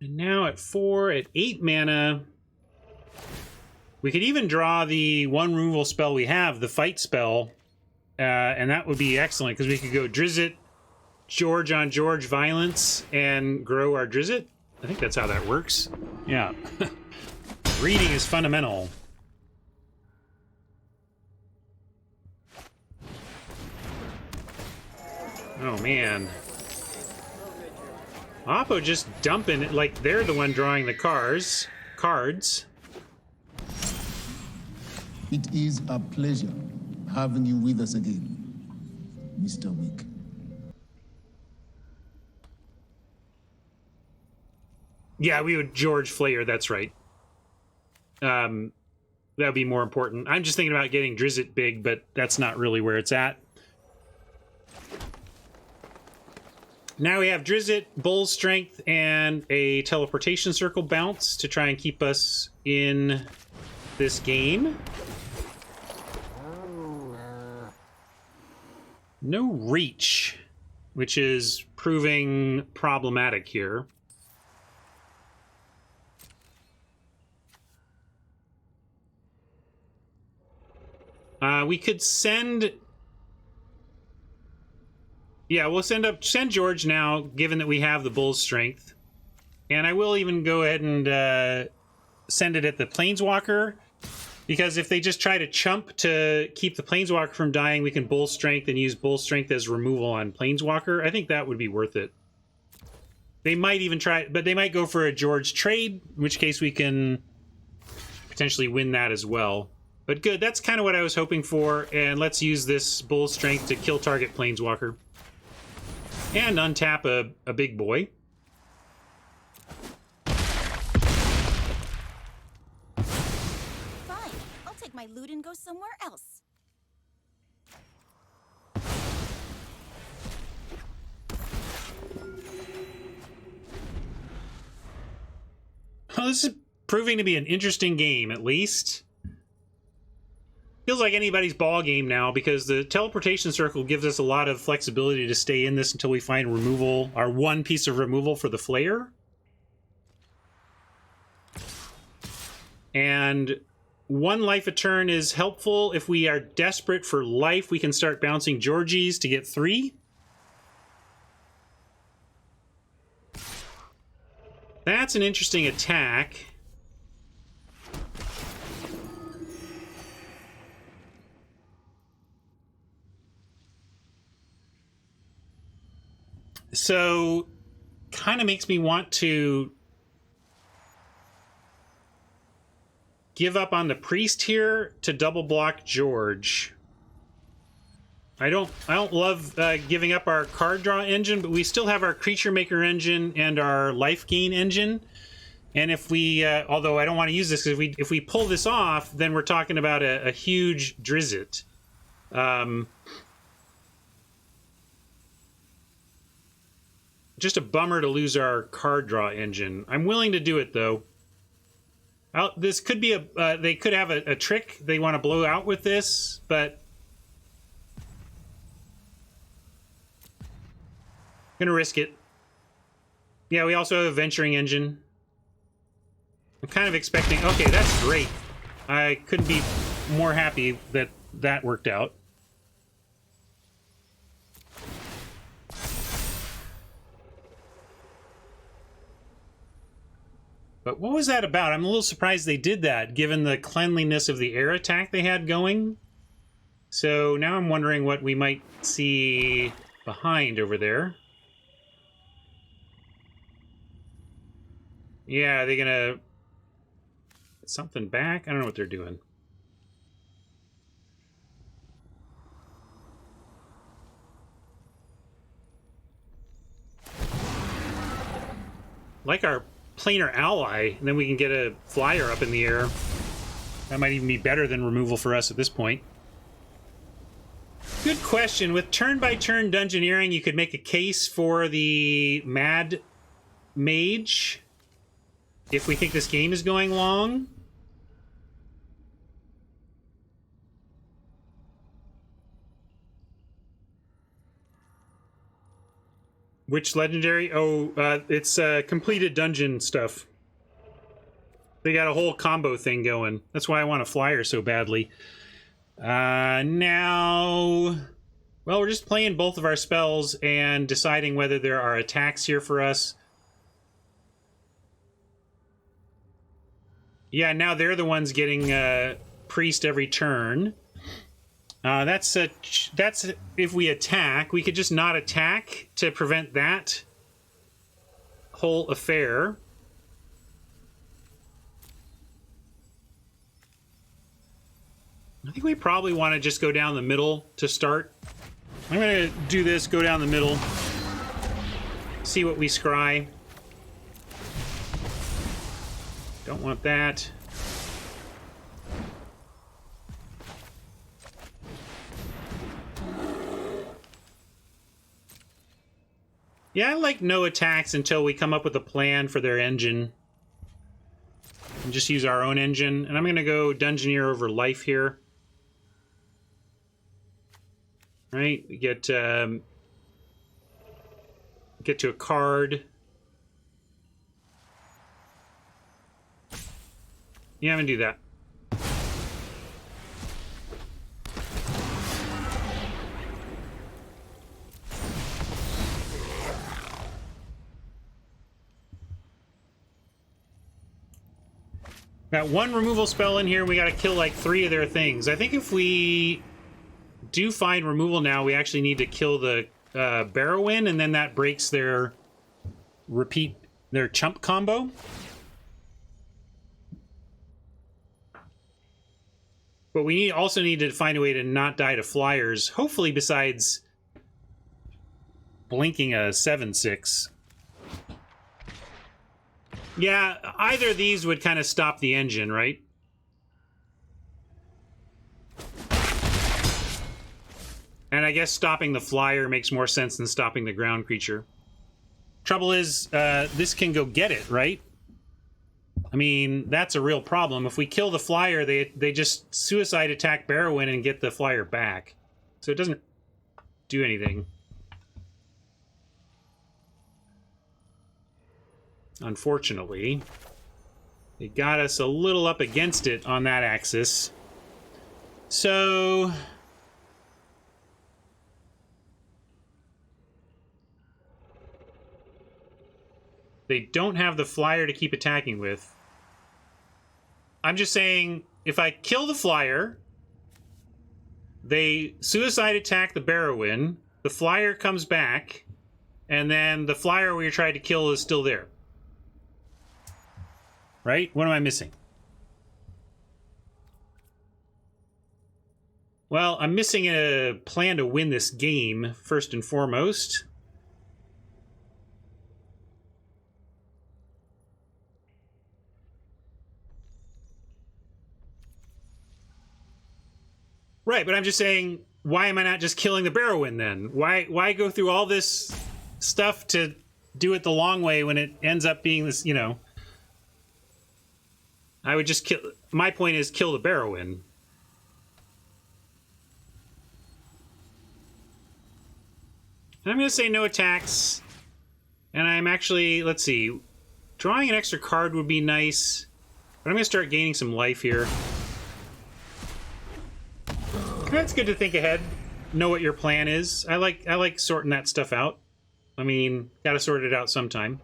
And now at 8 mana, we could even draw the 1 removal spell we have, the fight spell, and that would be excellent because we could go Drizzt, George on George Violence, and grow our Drizzt. I think that's how that works. Yeah. Reading is fundamental. Oh, man. Oppo just dumping it like they're the one drawing the cards. It is a pleasure having you with us again, Mr. Wick. Yeah, we would George Flayer, that's right. That would be more important. I'm just thinking about getting Drizzt big, but that's not really where it's at. Now we have Drizzt, Bull's Strength, and a Teleportation Circle bounce to try and keep us in this game. No Reach, which is proving problematic here. We could send... Yeah, we'll send George now, given that we have the Bull's Strength. And I will even go ahead and send it at the Planeswalker, because if they just try to chump to keep the Planeswalker from dying, we can Bull's Strength and use Bull's Strength as removal on Planeswalker. I think that would be worth it. They might even try, but they might go for a George trade, in which case we can potentially win that as well. But good, that's kind of what I was hoping for, and let's use this Bull's Strength to kill target Planeswalker. And untap a big boy. Fine. I'll take my loot and go somewhere else. Well, this is proving to be an interesting game, at least. Feels like anybody's ball game now, because the teleportation circle gives us a lot of flexibility to stay in this until we find removal, our one piece of removal for the flare. And one life a turn is helpful. If we are desperate for life, we can start bouncing Georgies to get 3. That's an interesting attack. So, kind of makes me want to give up on the priest here to double block George. I don't love giving up our card draw engine, but we still have our creature maker engine and our life gain engine. And if we, although I don't want to use this, because if we pull this off, then we're talking about a huge Drizzt. Just a bummer to lose our card draw engine. I'm willing to do it, though. This could be they could have a trick they want to blow out with this, but gonna risk it. Yeah, we also have a venturing engine. I'm kind of expecting... Okay, that's great. I couldn't be more happy that that worked out. But what was that about? I'm a little surprised they did that, given the cleanliness of the air attack they had going. So now I'm wondering what we might see behind over there. Yeah, are they gonna... get something back? I don't know what they're doing. Like our planar ally, and then we can get a flyer up in the air. That might even be better than removal for us at this point. Good question. With turn-by-turn dungeoneering, you could make a case for the Mad Mage if we think this game is going long. Which legendary? Oh, it's completed dungeon stuff. They got a whole combo thing going. That's why I want a flyer so badly. Now... Well, we're just playing both of our spells and deciding whether there are attacks here for us. Yeah, now they're the ones getting priest every turn. That's if we attack. We could just not attack to prevent that whole affair. I think we probably want to just go down the middle to start. I'm going to do this, go down the middle, see what we scry. Don't want that. Yeah, I like no attacks until we come up with a plan for their engine. And just use our own engine. And I'm going to go Dungeoneer over life here. Right, we get to a card. Yeah, I'm gonna do that. Got one removal spell in here. We got to kill like 3 of their things. I think if we do find removal now, we actually need to kill the Barrowin, and then that breaks their their chump combo. But we also need to find a way to not die to flyers. Hopefully, besides blinking a 7/6. Yeah, either of these would kind of stop the engine, right? And I guess stopping the flyer makes more sense than stopping the ground creature. Trouble is, this can go get it, right? I mean, that's a real problem. If we kill the flyer, they just suicide attack Barrowin and get the flyer back. So it doesn't do anything. Unfortunately. They got us a little up against it on that axis. So... they don't have the flyer to keep attacking with. I'm just saying, if I kill the flyer, they suicide attack the Barrowin, the flyer comes back, and then the flyer we tried to kill is still there. Right? What am I missing? Well, I'm missing a plan to win this game, first and foremost. Right, but I'm just saying, why am I not just killing the Barrowin then? Why go through all this stuff to do it the long way when it ends up being this, you know... I would just kill... my point is kill the Barrowin. I'm going to say no attacks. And I'm actually... let's see. Drawing an extra card would be nice. But I'm going to start gaining some life here. It's good to think ahead. Know what your plan is. I like sorting that stuff out. I mean, gotta sort it out sometime.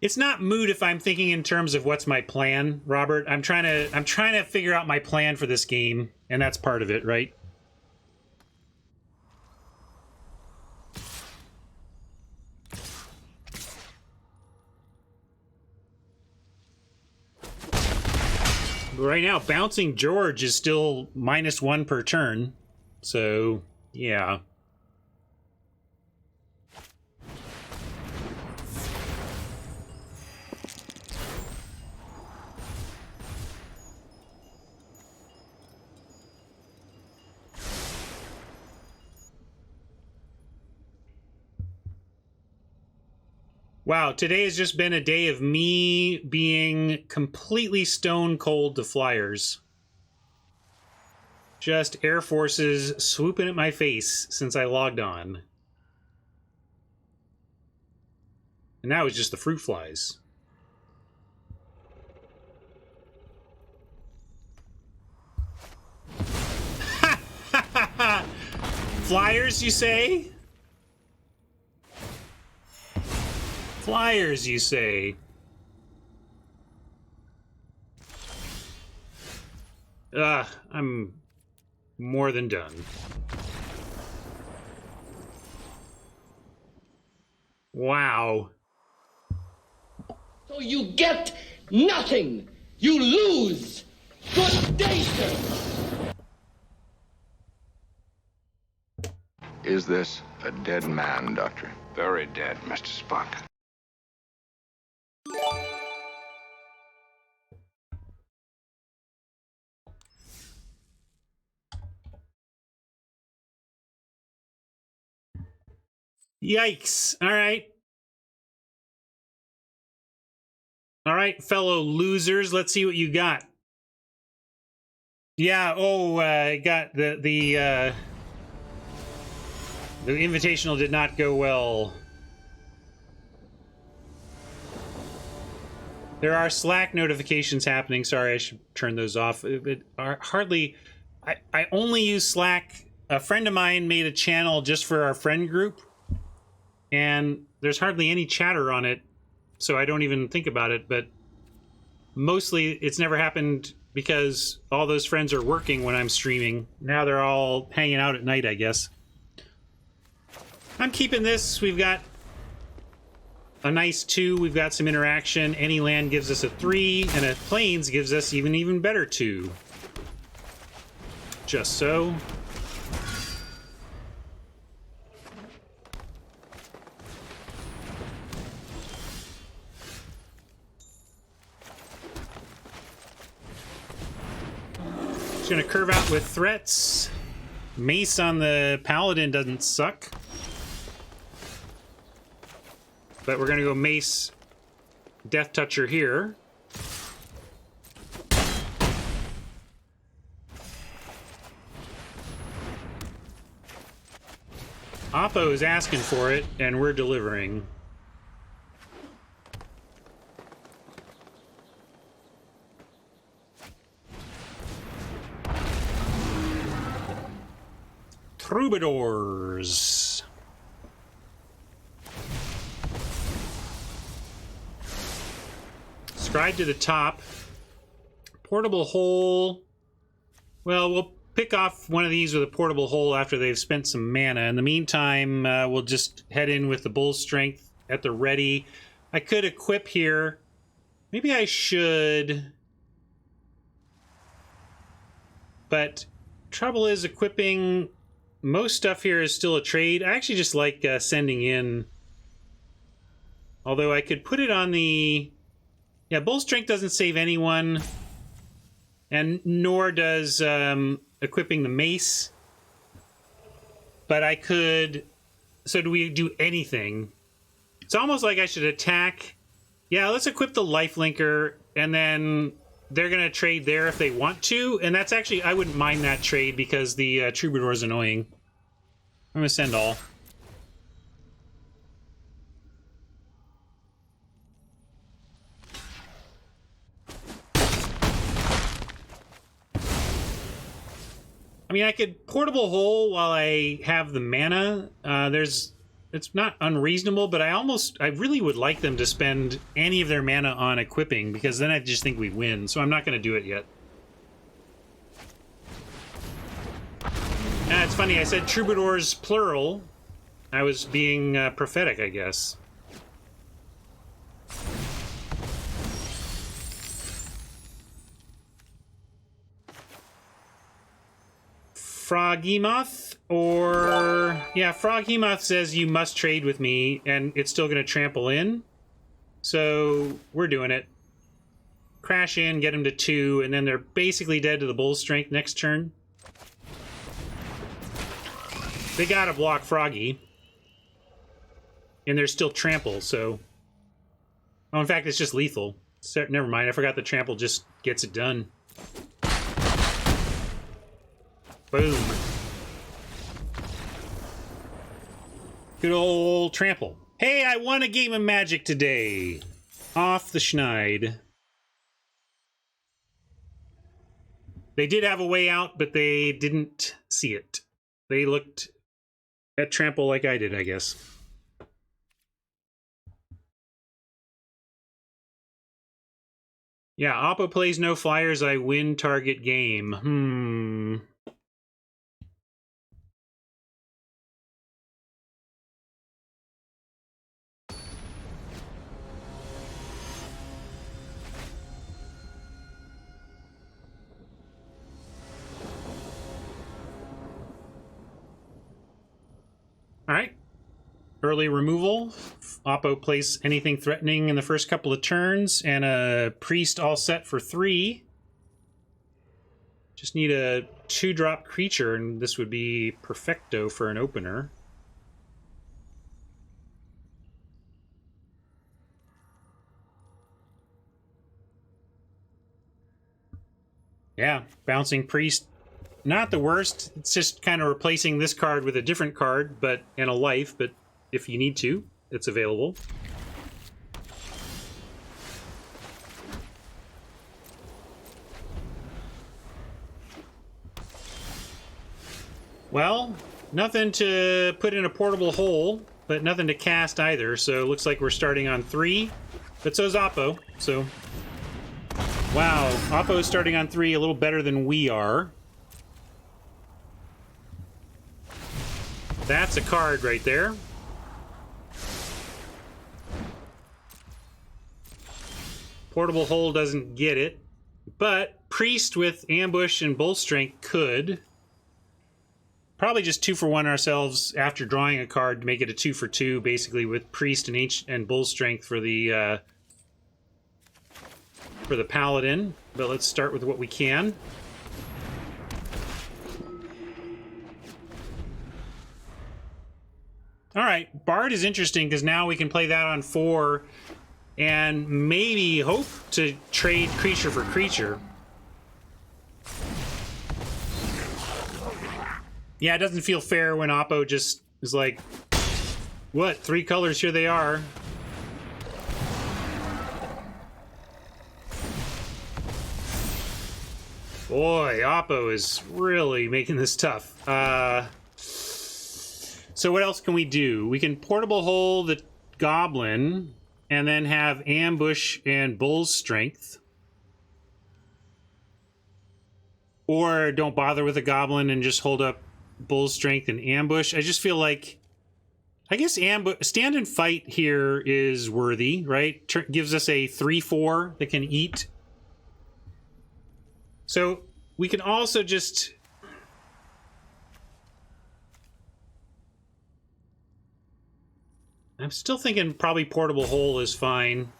It's not moot if I'm thinking in terms of what's my plan, Robert. I'm trying to figure out my plan for this game, and that's part of it, right? Right now, Bouncing George is still -1 per turn. So, yeah. Wow, today has just been a day of me being completely stone cold to flyers. Just Air Forces swooping at my face since I logged on. And that was just the fruit flies. Flyers, you say? Flyers, you say? I'm more than done. Wow. So you get nothing. You lose. Good day, sir. Is this a dead man, Doctor? Very dead, Mr. Spock. Yikes. All right. All right, fellow losers, let's see what you got. Yeah, got the Invitational did not go well. There are Slack notifications happening. Sorry, I should turn those off. I only use Slack. A friend of mine made a channel just for our friend group, and there's hardly any chatter on it, so I don't even think about it, but mostly it's never happened because all those friends are working when I'm streaming. Now they're all hanging out at night, I guess. I'm keeping this. We've got a nice 2. We've got some interaction. Any land gives us a 3, and a plains gives us even better 2. Just so. Just gonna curve out with threats. Mace on the Paladin doesn't suck. But we're gonna go Mace Death Toucher here. Oppo is asking for it, and we're delivering. Troubadours. Scribe to the top. Portable hole. Well, we'll pick off one of these with a portable hole after they've spent some mana. In the meantime, we'll just head in with the Bull Strength at the ready. I could equip here. Maybe I should. But trouble is equipping. Most stuff here is still a trade. I actually just like sending in. Although I could put it on the... Yeah, Bull Strength doesn't save anyone. And nor does equipping the mace. But I could... So do we do anything? It's almost like I should attack. Yeah, let's equip the lifelinker. And then they're going to trade there if they want to. And that's actually... I wouldn't mind that trade because the Troubadour is annoying. I'm going to send all. I mean, I could portable hole while I have the mana. It's not unreasonable, but I really would like them to spend any of their mana on equipping, because then I just think we win. So I'm not going to do it yet. It's funny, I said troubadours plural. I was being prophetic, I guess. Froghemoth, or... Yeah, Froghemoth says you must trade with me, and it's still going to trample in. So, we're doing it. Crash in, get them to 2, and then they're basically dead to the Bull Strength next turn. They gotta block Froggy. And there's still trample, so... Oh, in fact, it's just lethal. So, never mind, I forgot the trample just gets it done. Boom. Good old trample. Hey, I won a game of Magic today. Off the schneid. They did have a way out, but they didn't see it. They looked at trample like I did, I guess. Yeah, Oppo plays no flyers, I win target game. Alright. Early removal. Oppo plays anything threatening in the first couple of turns, and a priest all set for 3. Just need a 2-drop creature, and this would be perfecto for an opener. Yeah, bouncing priest. Not the worst. It's just kind of replacing this card with a different card, but and a life, but if you need to, it's available. Well, nothing to put in a portable hole, but nothing to cast either, so it looks like we're starting on 3. But so's Oppo, so... Wow, Oppo's starting on 3, a little better than we are. That's a card right there. Portable hole doesn't get it, but priest with ambush and bull strength could. Probably just 2 for 1 ourselves after drawing a card to make it a 2 for 2, basically with priest and bull strength for the paladin. But let's start with what we can. All right, Bard is interesting because now we can play that on 4 and maybe hope to trade creature for creature. Yeah, it doesn't feel fair when Oppo just is like, what, 3 colors, here they are. Boy, Oppo is really making this tough. So what else can we do? We can portable hole the goblin and then have ambush and bull's strength. Or don't bother with a goblin and just hold up bull's strength and ambush. I just feel like, I guess stand and fight here is worthy, right? Gives us a 3/4 that can eat. So we can also just... I'm still thinking probably portable hole is fine.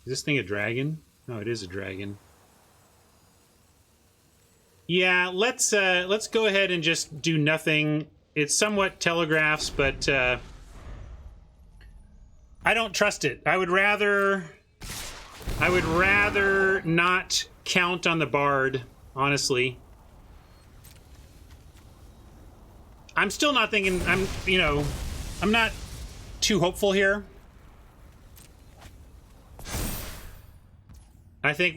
Is this thing a dragon? No, it is a dragon. Yeah, let's go ahead and just do nothing. It's somewhat telegraphs, but I don't trust it. I would rather not count on the Bard, honestly. I'm still not thinking, I'm not too hopeful here. I think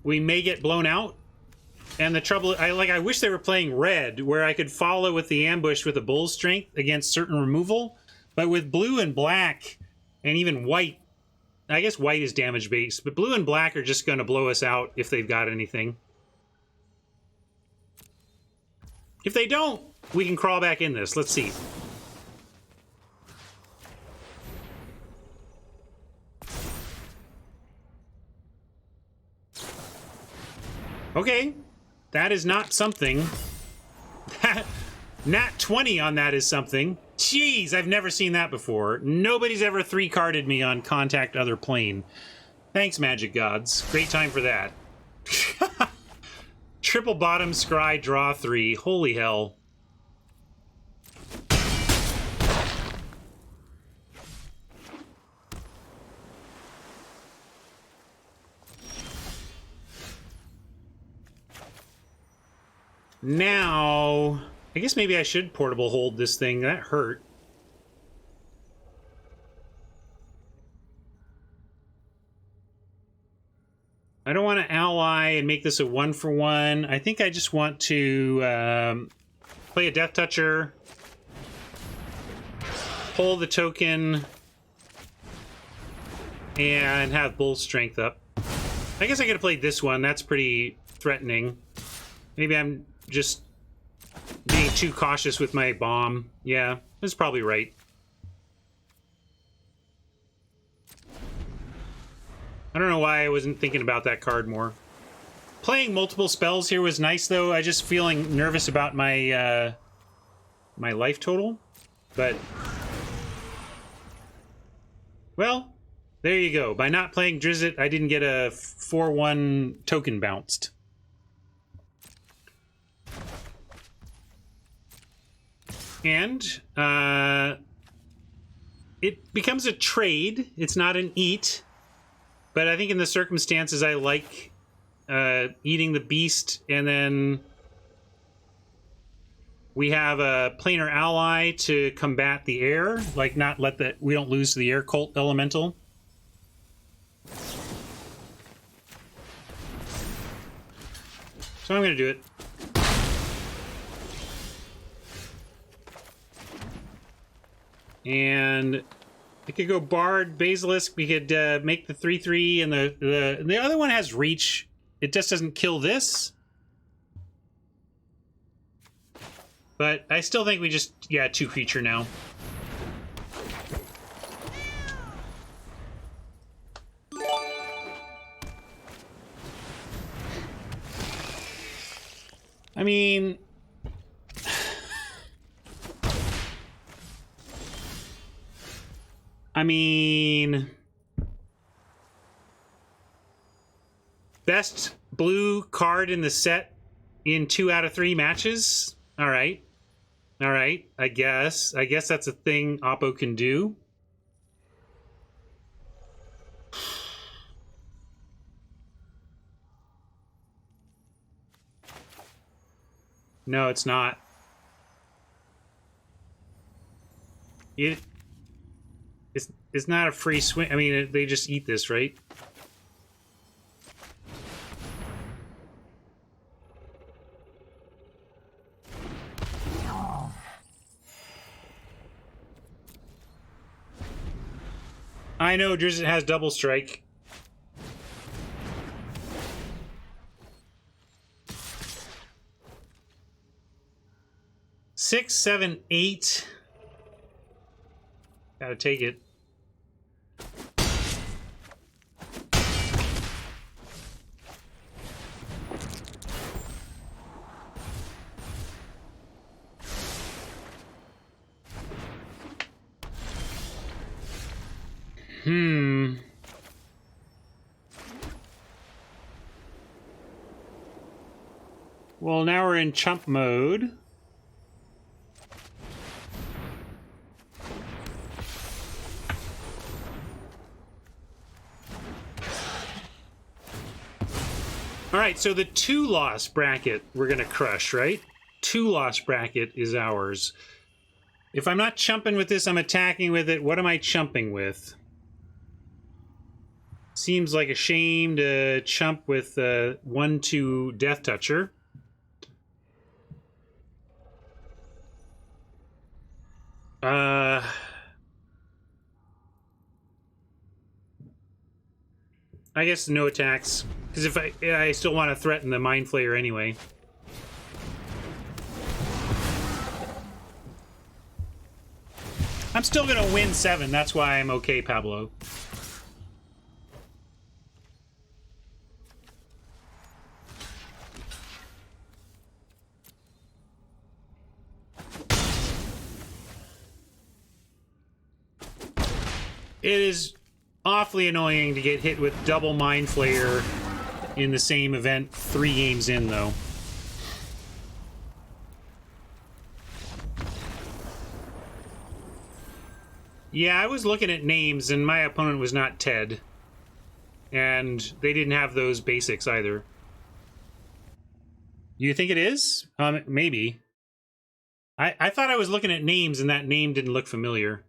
we may get blown out. And the trouble, I wish they were playing red, where I could follow with the ambush with a bull's strength against certain removal. But with blue and black, and even white, I guess white is damage based, but blue and black are just going to blow us out if they've got anything. If they don't, we can crawl back in this. Let's see. Okay. That is not something. Nat 20 on that is something. Jeez, I've never seen that before. Nobody's ever 3-carded me on Contact Other Plane. Thanks, Magic Gods. Great time for that. Triple bottom scry, draw 3. Holy hell. Now, I guess maybe I should portable hold this thing. That hurt. I don't want to ally and make this a 1-for-1. I think I just want to play a Death Toucher, pull the token, and have Bull Strength up. I guess I could have played this one. That's pretty threatening. Maybe I'm just being too cautious with my bomb. Yeah, that's probably right. I don't know why I wasn't thinking about that card more. Playing multiple spells here was nice, though. I just feeling nervous about my my life total. But, well, there you go. By not playing Drizzt, I didn't get a 4/1 token bounced. And it becomes a trade. It's not an eat. But I think in the circumstances, I like eating the beast, and then we have a planar ally to combat the air, like not let the we don't lose to the air cult elemental. So I'm going to do it. And I could go Bard, Basilisk. We could make the 3/3, and the other one has reach. It just doesn't kill this. But I still think we just, yeah, 2 creature now. I mean... best blue card in the set in 2 out of 3 matches. All right. All right. I guess that's a thing Oppo can do. No, it's not. It's not a free swing. I mean, they just eat this, right? I know Drizzt has double strike. Six, 7, 8. Gotta take it. Well, now we're in chump mode. All right, so the 2-loss bracket we're gonna crush, right? 2-loss bracket is ours. If I'm not chumping with this, I'm attacking with it. What am I chumping with? Seems like a shame to chump with 1/2 Death Toucher. I guess no attacks, because if I still want to threaten the Mind Flayer anyway. I'm still gonna win 7. That's why I'm okay, Pablo. It is awfully annoying to get hit with double Mind Flayer in the same event 3 games in, though. Yeah, I was looking at names, and my opponent was not Ted. And they didn't have those basics either. You think it is? Maybe. I thought I was looking at names, and that name didn't look familiar.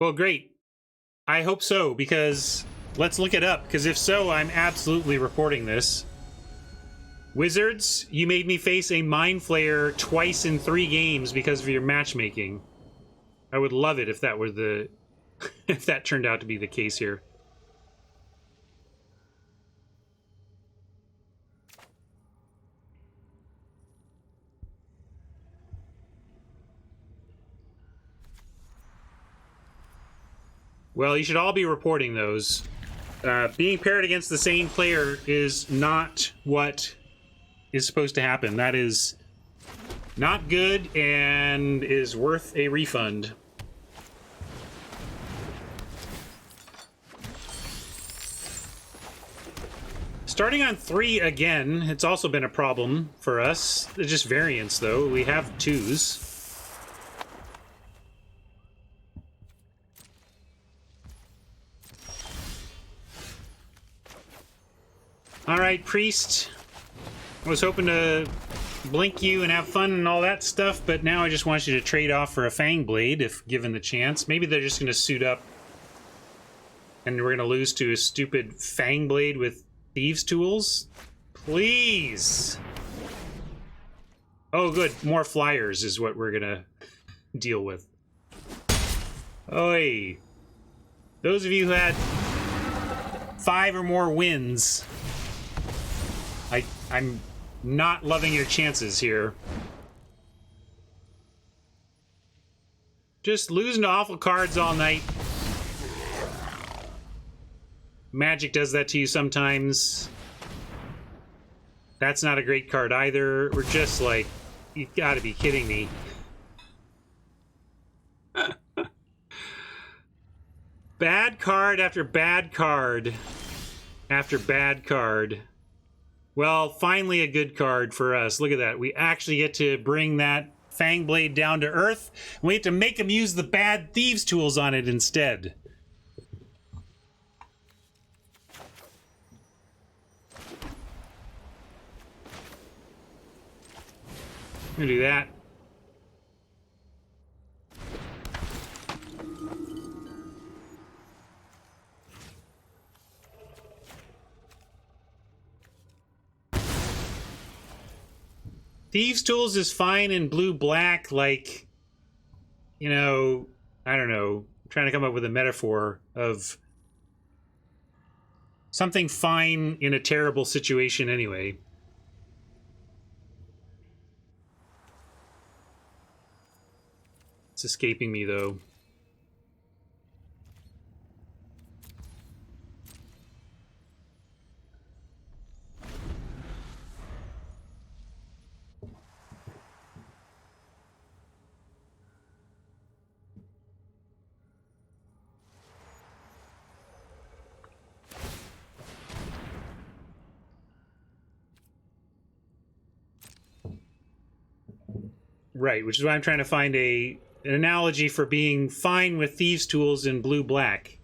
Well, great. I hope so, because let's look it up, because if so, I'm absolutely reporting this. Wizards, you made me face a Mind Flayer twice in 3 games because of your matchmaking. I would love it if that were the... if that turned out to be the case here. Well, you should all be reporting those. Being paired against the same player is not what is supposed to happen. That is not good and is worth a refund. Starting on 3 again, it's also been a problem for us. It's just variance, though. We have 2s. Alright, Priest. I was hoping to blink you and have fun and all that stuff, but now I just want you to trade off for a Fang Blade, if given the chance. Maybe they're just going to suit up and we're going to lose to a stupid Fang Blade with Thieves' Tools. Please! Oh, good. More flyers is what we're going to deal with. Oi! Those of you who had 5 or more wins... I'm not loving your chances here. Just losing to awful cards all night. Magic does that to you sometimes. That's not a great card either. We're just like, you gotta be kidding me. Bad card after bad card after bad card. Well, finally a good card for us. Look at that. We actually get to bring that Fangblade down to earth. And we have to make him use the bad thieves tools on it instead. I'm gonna do that. Thieves Tools is fine in blue-black, like, you know, I don't know, I'm trying to come up with a metaphor of something fine in a terrible situation anyway. It's escaping me, though. Right, which is why I'm trying to find an analogy for being fine with Thieves' Tools in blue-black.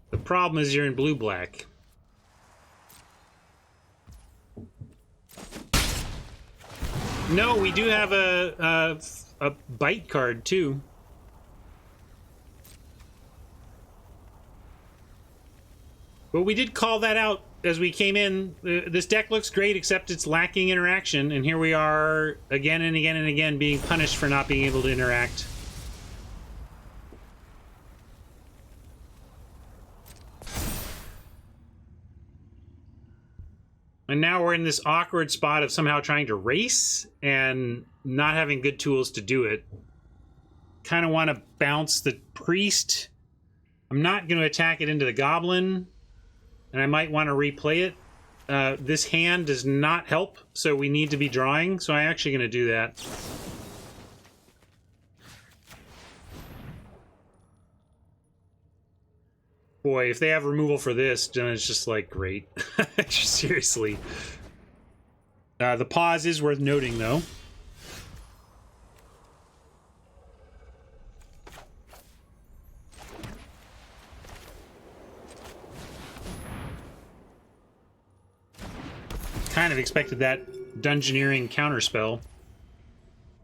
The problem is you're in blue-black. No, we do have a bite card, too. But we did call that out as we came in. This deck looks great, except it's lacking interaction, and here we are again and again and again being punished for not being able to interact. And now we're in this awkward spot of somehow trying to race and not having good tools to do it. Kind of want to bounce the priest. I'm not going to attack it into the goblin. And I might want to replay it. This hand does not help, so we need to be drawing. So I'm actually going to do that. Boy, if they have removal for this, then it's just like, great. Seriously. The pause is worth noting, though. Kind of expected that dungeoneering counterspell.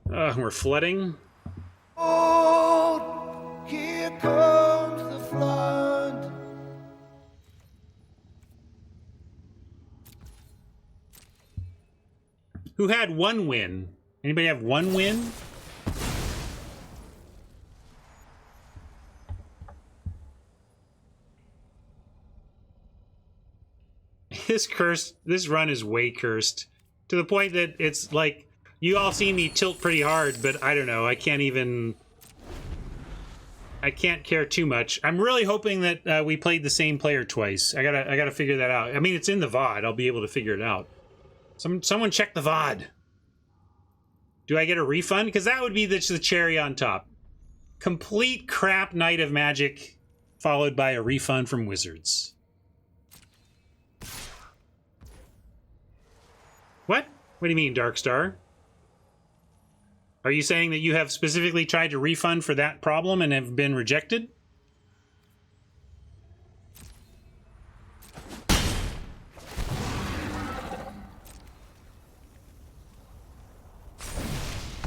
We're flooding. Oh, here comes the flood. Who had one win? Anybody have one win? This run is way cursed. To the point that it's like, you all see me tilt pretty hard, but I don't know, I can't care too much. I'm really hoping that we played the same player twice. I gotta figure that out. I mean, it's in the VOD, I'll be able to figure it out. Someone check the VOD. Do I get a refund? Because that would be the cherry on top. Complete crap night of Magic, followed by a refund from Wizards. What? What do you mean, Darkstar? Are you saying that you have specifically tried to refund for that problem and have been rejected?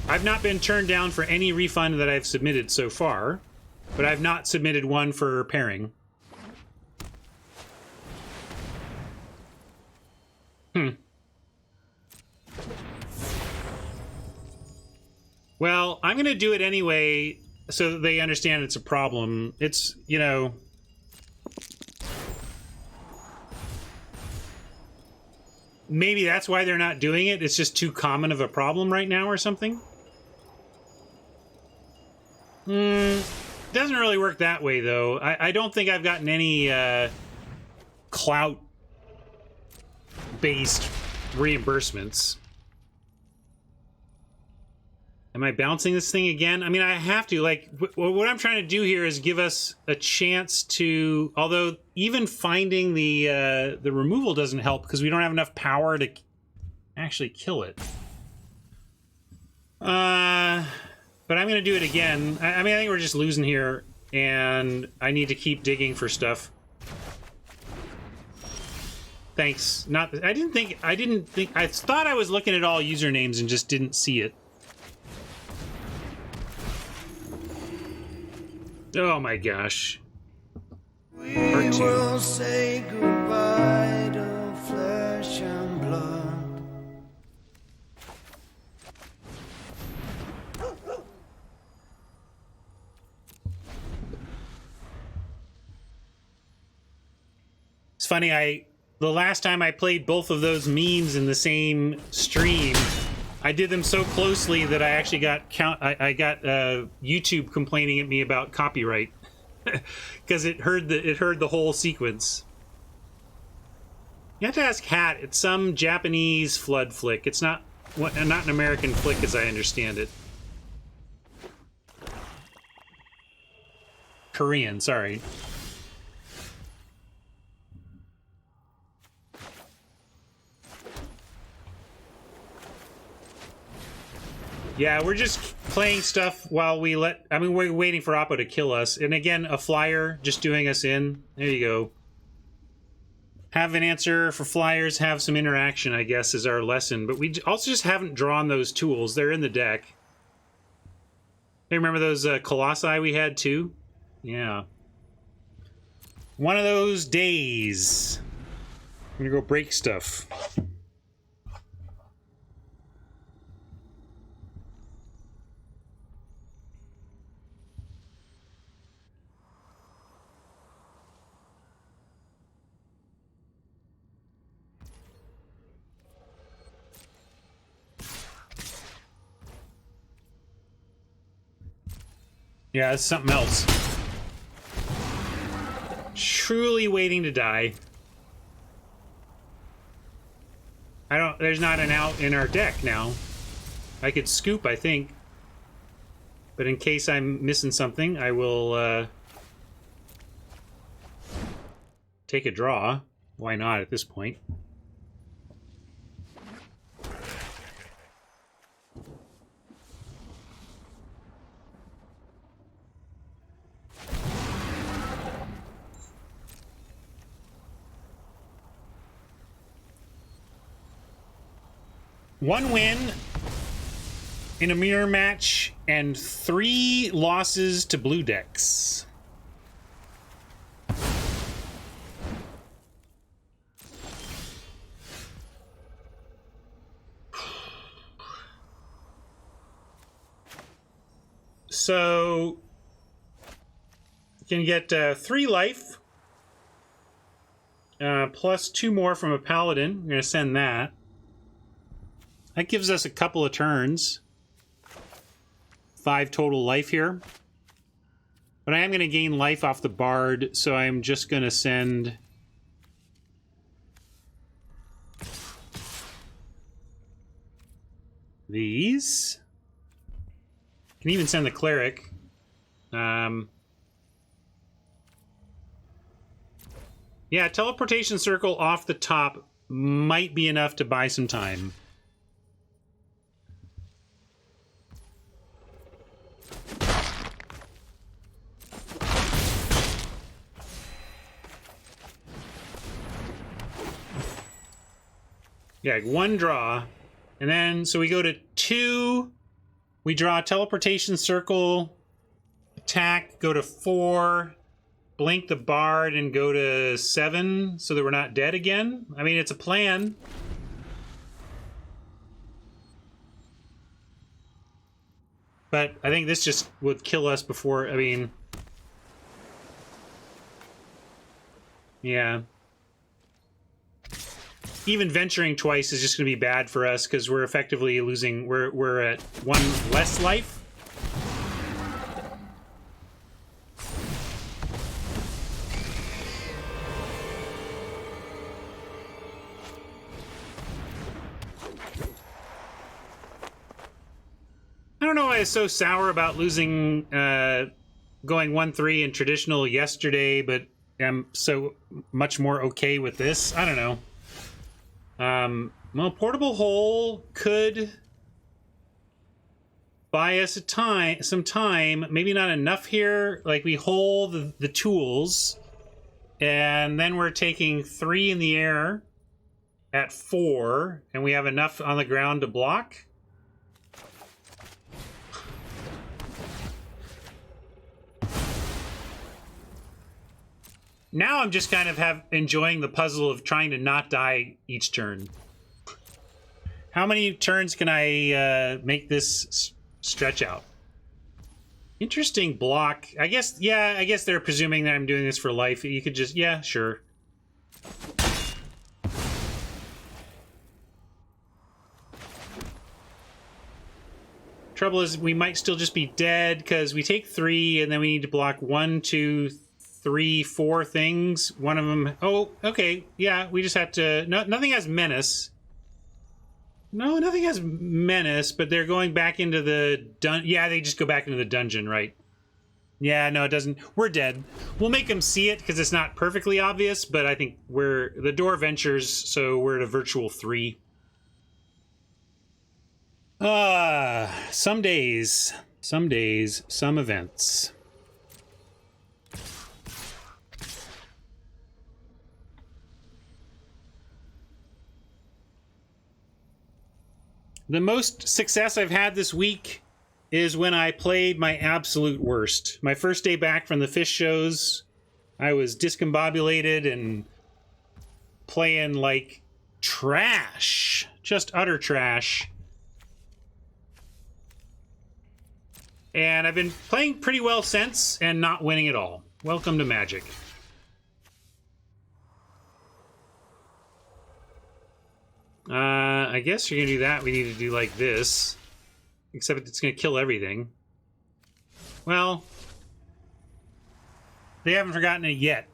I've not been turned down for any refund that I've submitted so far, but I've not submitted one for pairing. Well, I'm going to do it anyway so that they understand it's a problem. It's, you know... Maybe that's why they're not doing it. It's just too common of a problem right now or something. They doesn't really work that way, though. I don't think I've gotten any clout-based reimbursements. Am I bouncing this thing again? I mean, I have to. Like, what I'm trying to do here is give us a chance to... Although, even finding the removal doesn't help because we don't have enough power to actually kill it. But I'm going to do it again. I mean, I think we're just losing here, and I need to keep digging for stuff. Thanks. I thought I was looking at all usernames and just didn't see it. Oh my gosh. We will say goodbye to flesh and blood. It's funny, the last time I played both of those memes in the same stream, I did them so closely that I actually got YouTube complaining at me about copyright because it heard the whole sequence. You have to ask Hat. It's some Japanese flood flick. It's not an American flick, as I understand it. Korean, sorry. Yeah, we're just playing stuff while we we're waiting for Oppo to kill us. And again, a flyer just doing us in. There you go. Have an answer for flyers, have some interaction, I guess, is our lesson. But we also just haven't drawn those tools. They're in the deck. Hey, remember those Colossi we had too? Yeah. One of those days. I'm gonna go break stuff. Yeah, it's something else. Truly waiting to die. There's not an out in our deck now. I could scoop, I think. But in case I'm missing something, I will take a draw. Why not at this point? One win in a mirror match and 3 losses to blue decks. So you can get 3 life plus 2 more from a paladin. I'm going to send that. That gives us a couple of turns. 5 total life here. But I am going to gain life off the bard, so I'm just going to send... these. Can even send the cleric. Yeah, teleportation circle off the top might be enough to buy some time. Yeah, 1 draw. And then, so we go to 2. We draw a teleportation circle, attack, go to 4, blink the bard, and go to 7 so that we're not dead again. I mean, it's a plan. But I think this just would kill us before, I mean... Yeah. Even venturing twice is just going to be bad for us because we're effectively losing. We're at 1 less life. I was so sour about losing, going 1-3 in traditional yesterday, but I'm so much more okay with this. I don't know. Well, Portable Hole could buy us some time. Maybe not enough here. Like, we hold the tools, and then we're taking 3 in the air at 4, and we have enough on the ground to block. Now I'm just kind of enjoying the puzzle of trying to not die each turn. How many turns can I make this stretch out? Interesting block. I guess, yeah, I guess they're presuming that I'm doing this for life. You could just, yeah, sure. Trouble is, we might still just be dead because we take 3 and then we need to block 1, 2, 3, 4 things. One of them. Oh, okay. Yeah, we just have to. No, nothing has menace. No, nothing has menace, but they're going back into the yeah, they just go back into the dungeon, right? Yeah, no, it doesn't. We're dead. We'll make them see it because it's not perfectly obvious, but I think the door ventures, so we're at a virtual 3. Some days, some events. The most success I've had this week is when I played my absolute worst. My first day back from the fish shows, I was discombobulated and playing like trash. Just utter trash. And I've been playing pretty well since and not winning at all. Welcome to Magic. I guess you're gonna do that. We need to do like this. Except it's gonna kill everything. Well, they haven't forgotten it yet.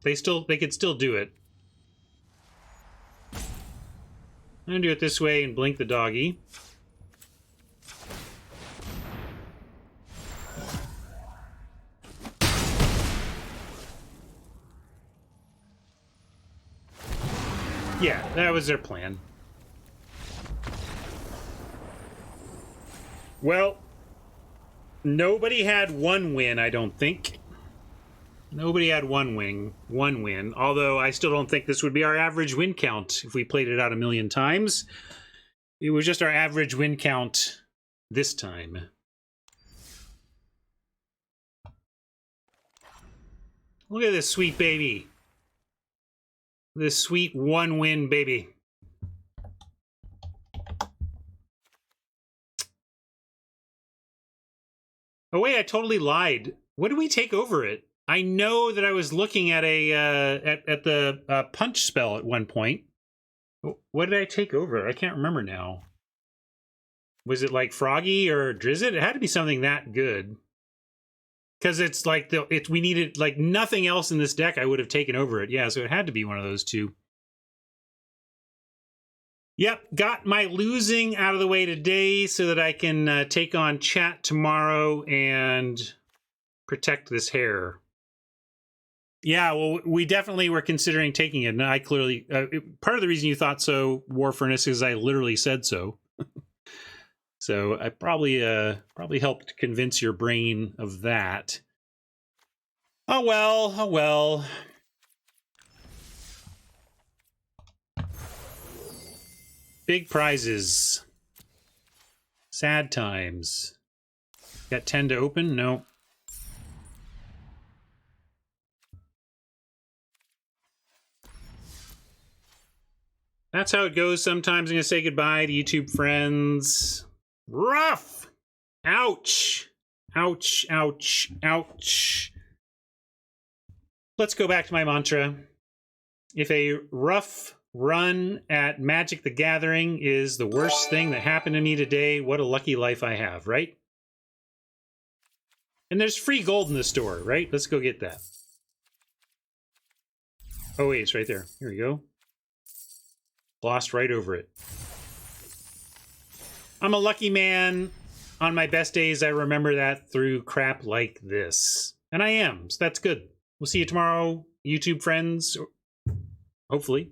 They could still do it. I'm gonna do it this way and blink the doggy. Yeah, that was their plan. Well, nobody had 1 win, I don't think. Nobody had 1 win, although I still don't think this would be our average win count if we played it out 1,000,000 times. It was just our average win count this time. Look at this sweet baby. This sweet 1-win baby. Oh wait, I totally lied. What did we take over it? I know that I was looking at a at the punch spell at one point. What did I take over? I can't remember now. Was it like Froggy or Drizzt? It had to be something that good. Because it's like we needed like nothing else in this deck. I would have taken over it. Yeah, so it had to be one of those two. Yep, got my losing out of the way today so that I can take on chat tomorrow and protect this hair. Yeah, well, we definitely were considering taking it, and I clearly part of the reason you thought so, War Furnace, is I literally said so. So I probably helped convince your brain of that. Oh well, oh well. Big prizes. Sad times. Got 10 to open? No. That's how it goes sometimes. I'm going to say goodbye to YouTube friends. Rough! Ouch! Ouch, ouch, ouch. Let's go back to my mantra. If a rough run at Magic the Gathering is the worst thing that happened to me today, what a lucky life I have, right? And there's free gold in the store, right? Let's go get that. Oh wait, it's right there. Here we go. Glossed right over it. I'm a lucky man. On my best days, I remember that through crap like this. And I am, so that's good. We'll see you tomorrow, YouTube friends. Hopefully.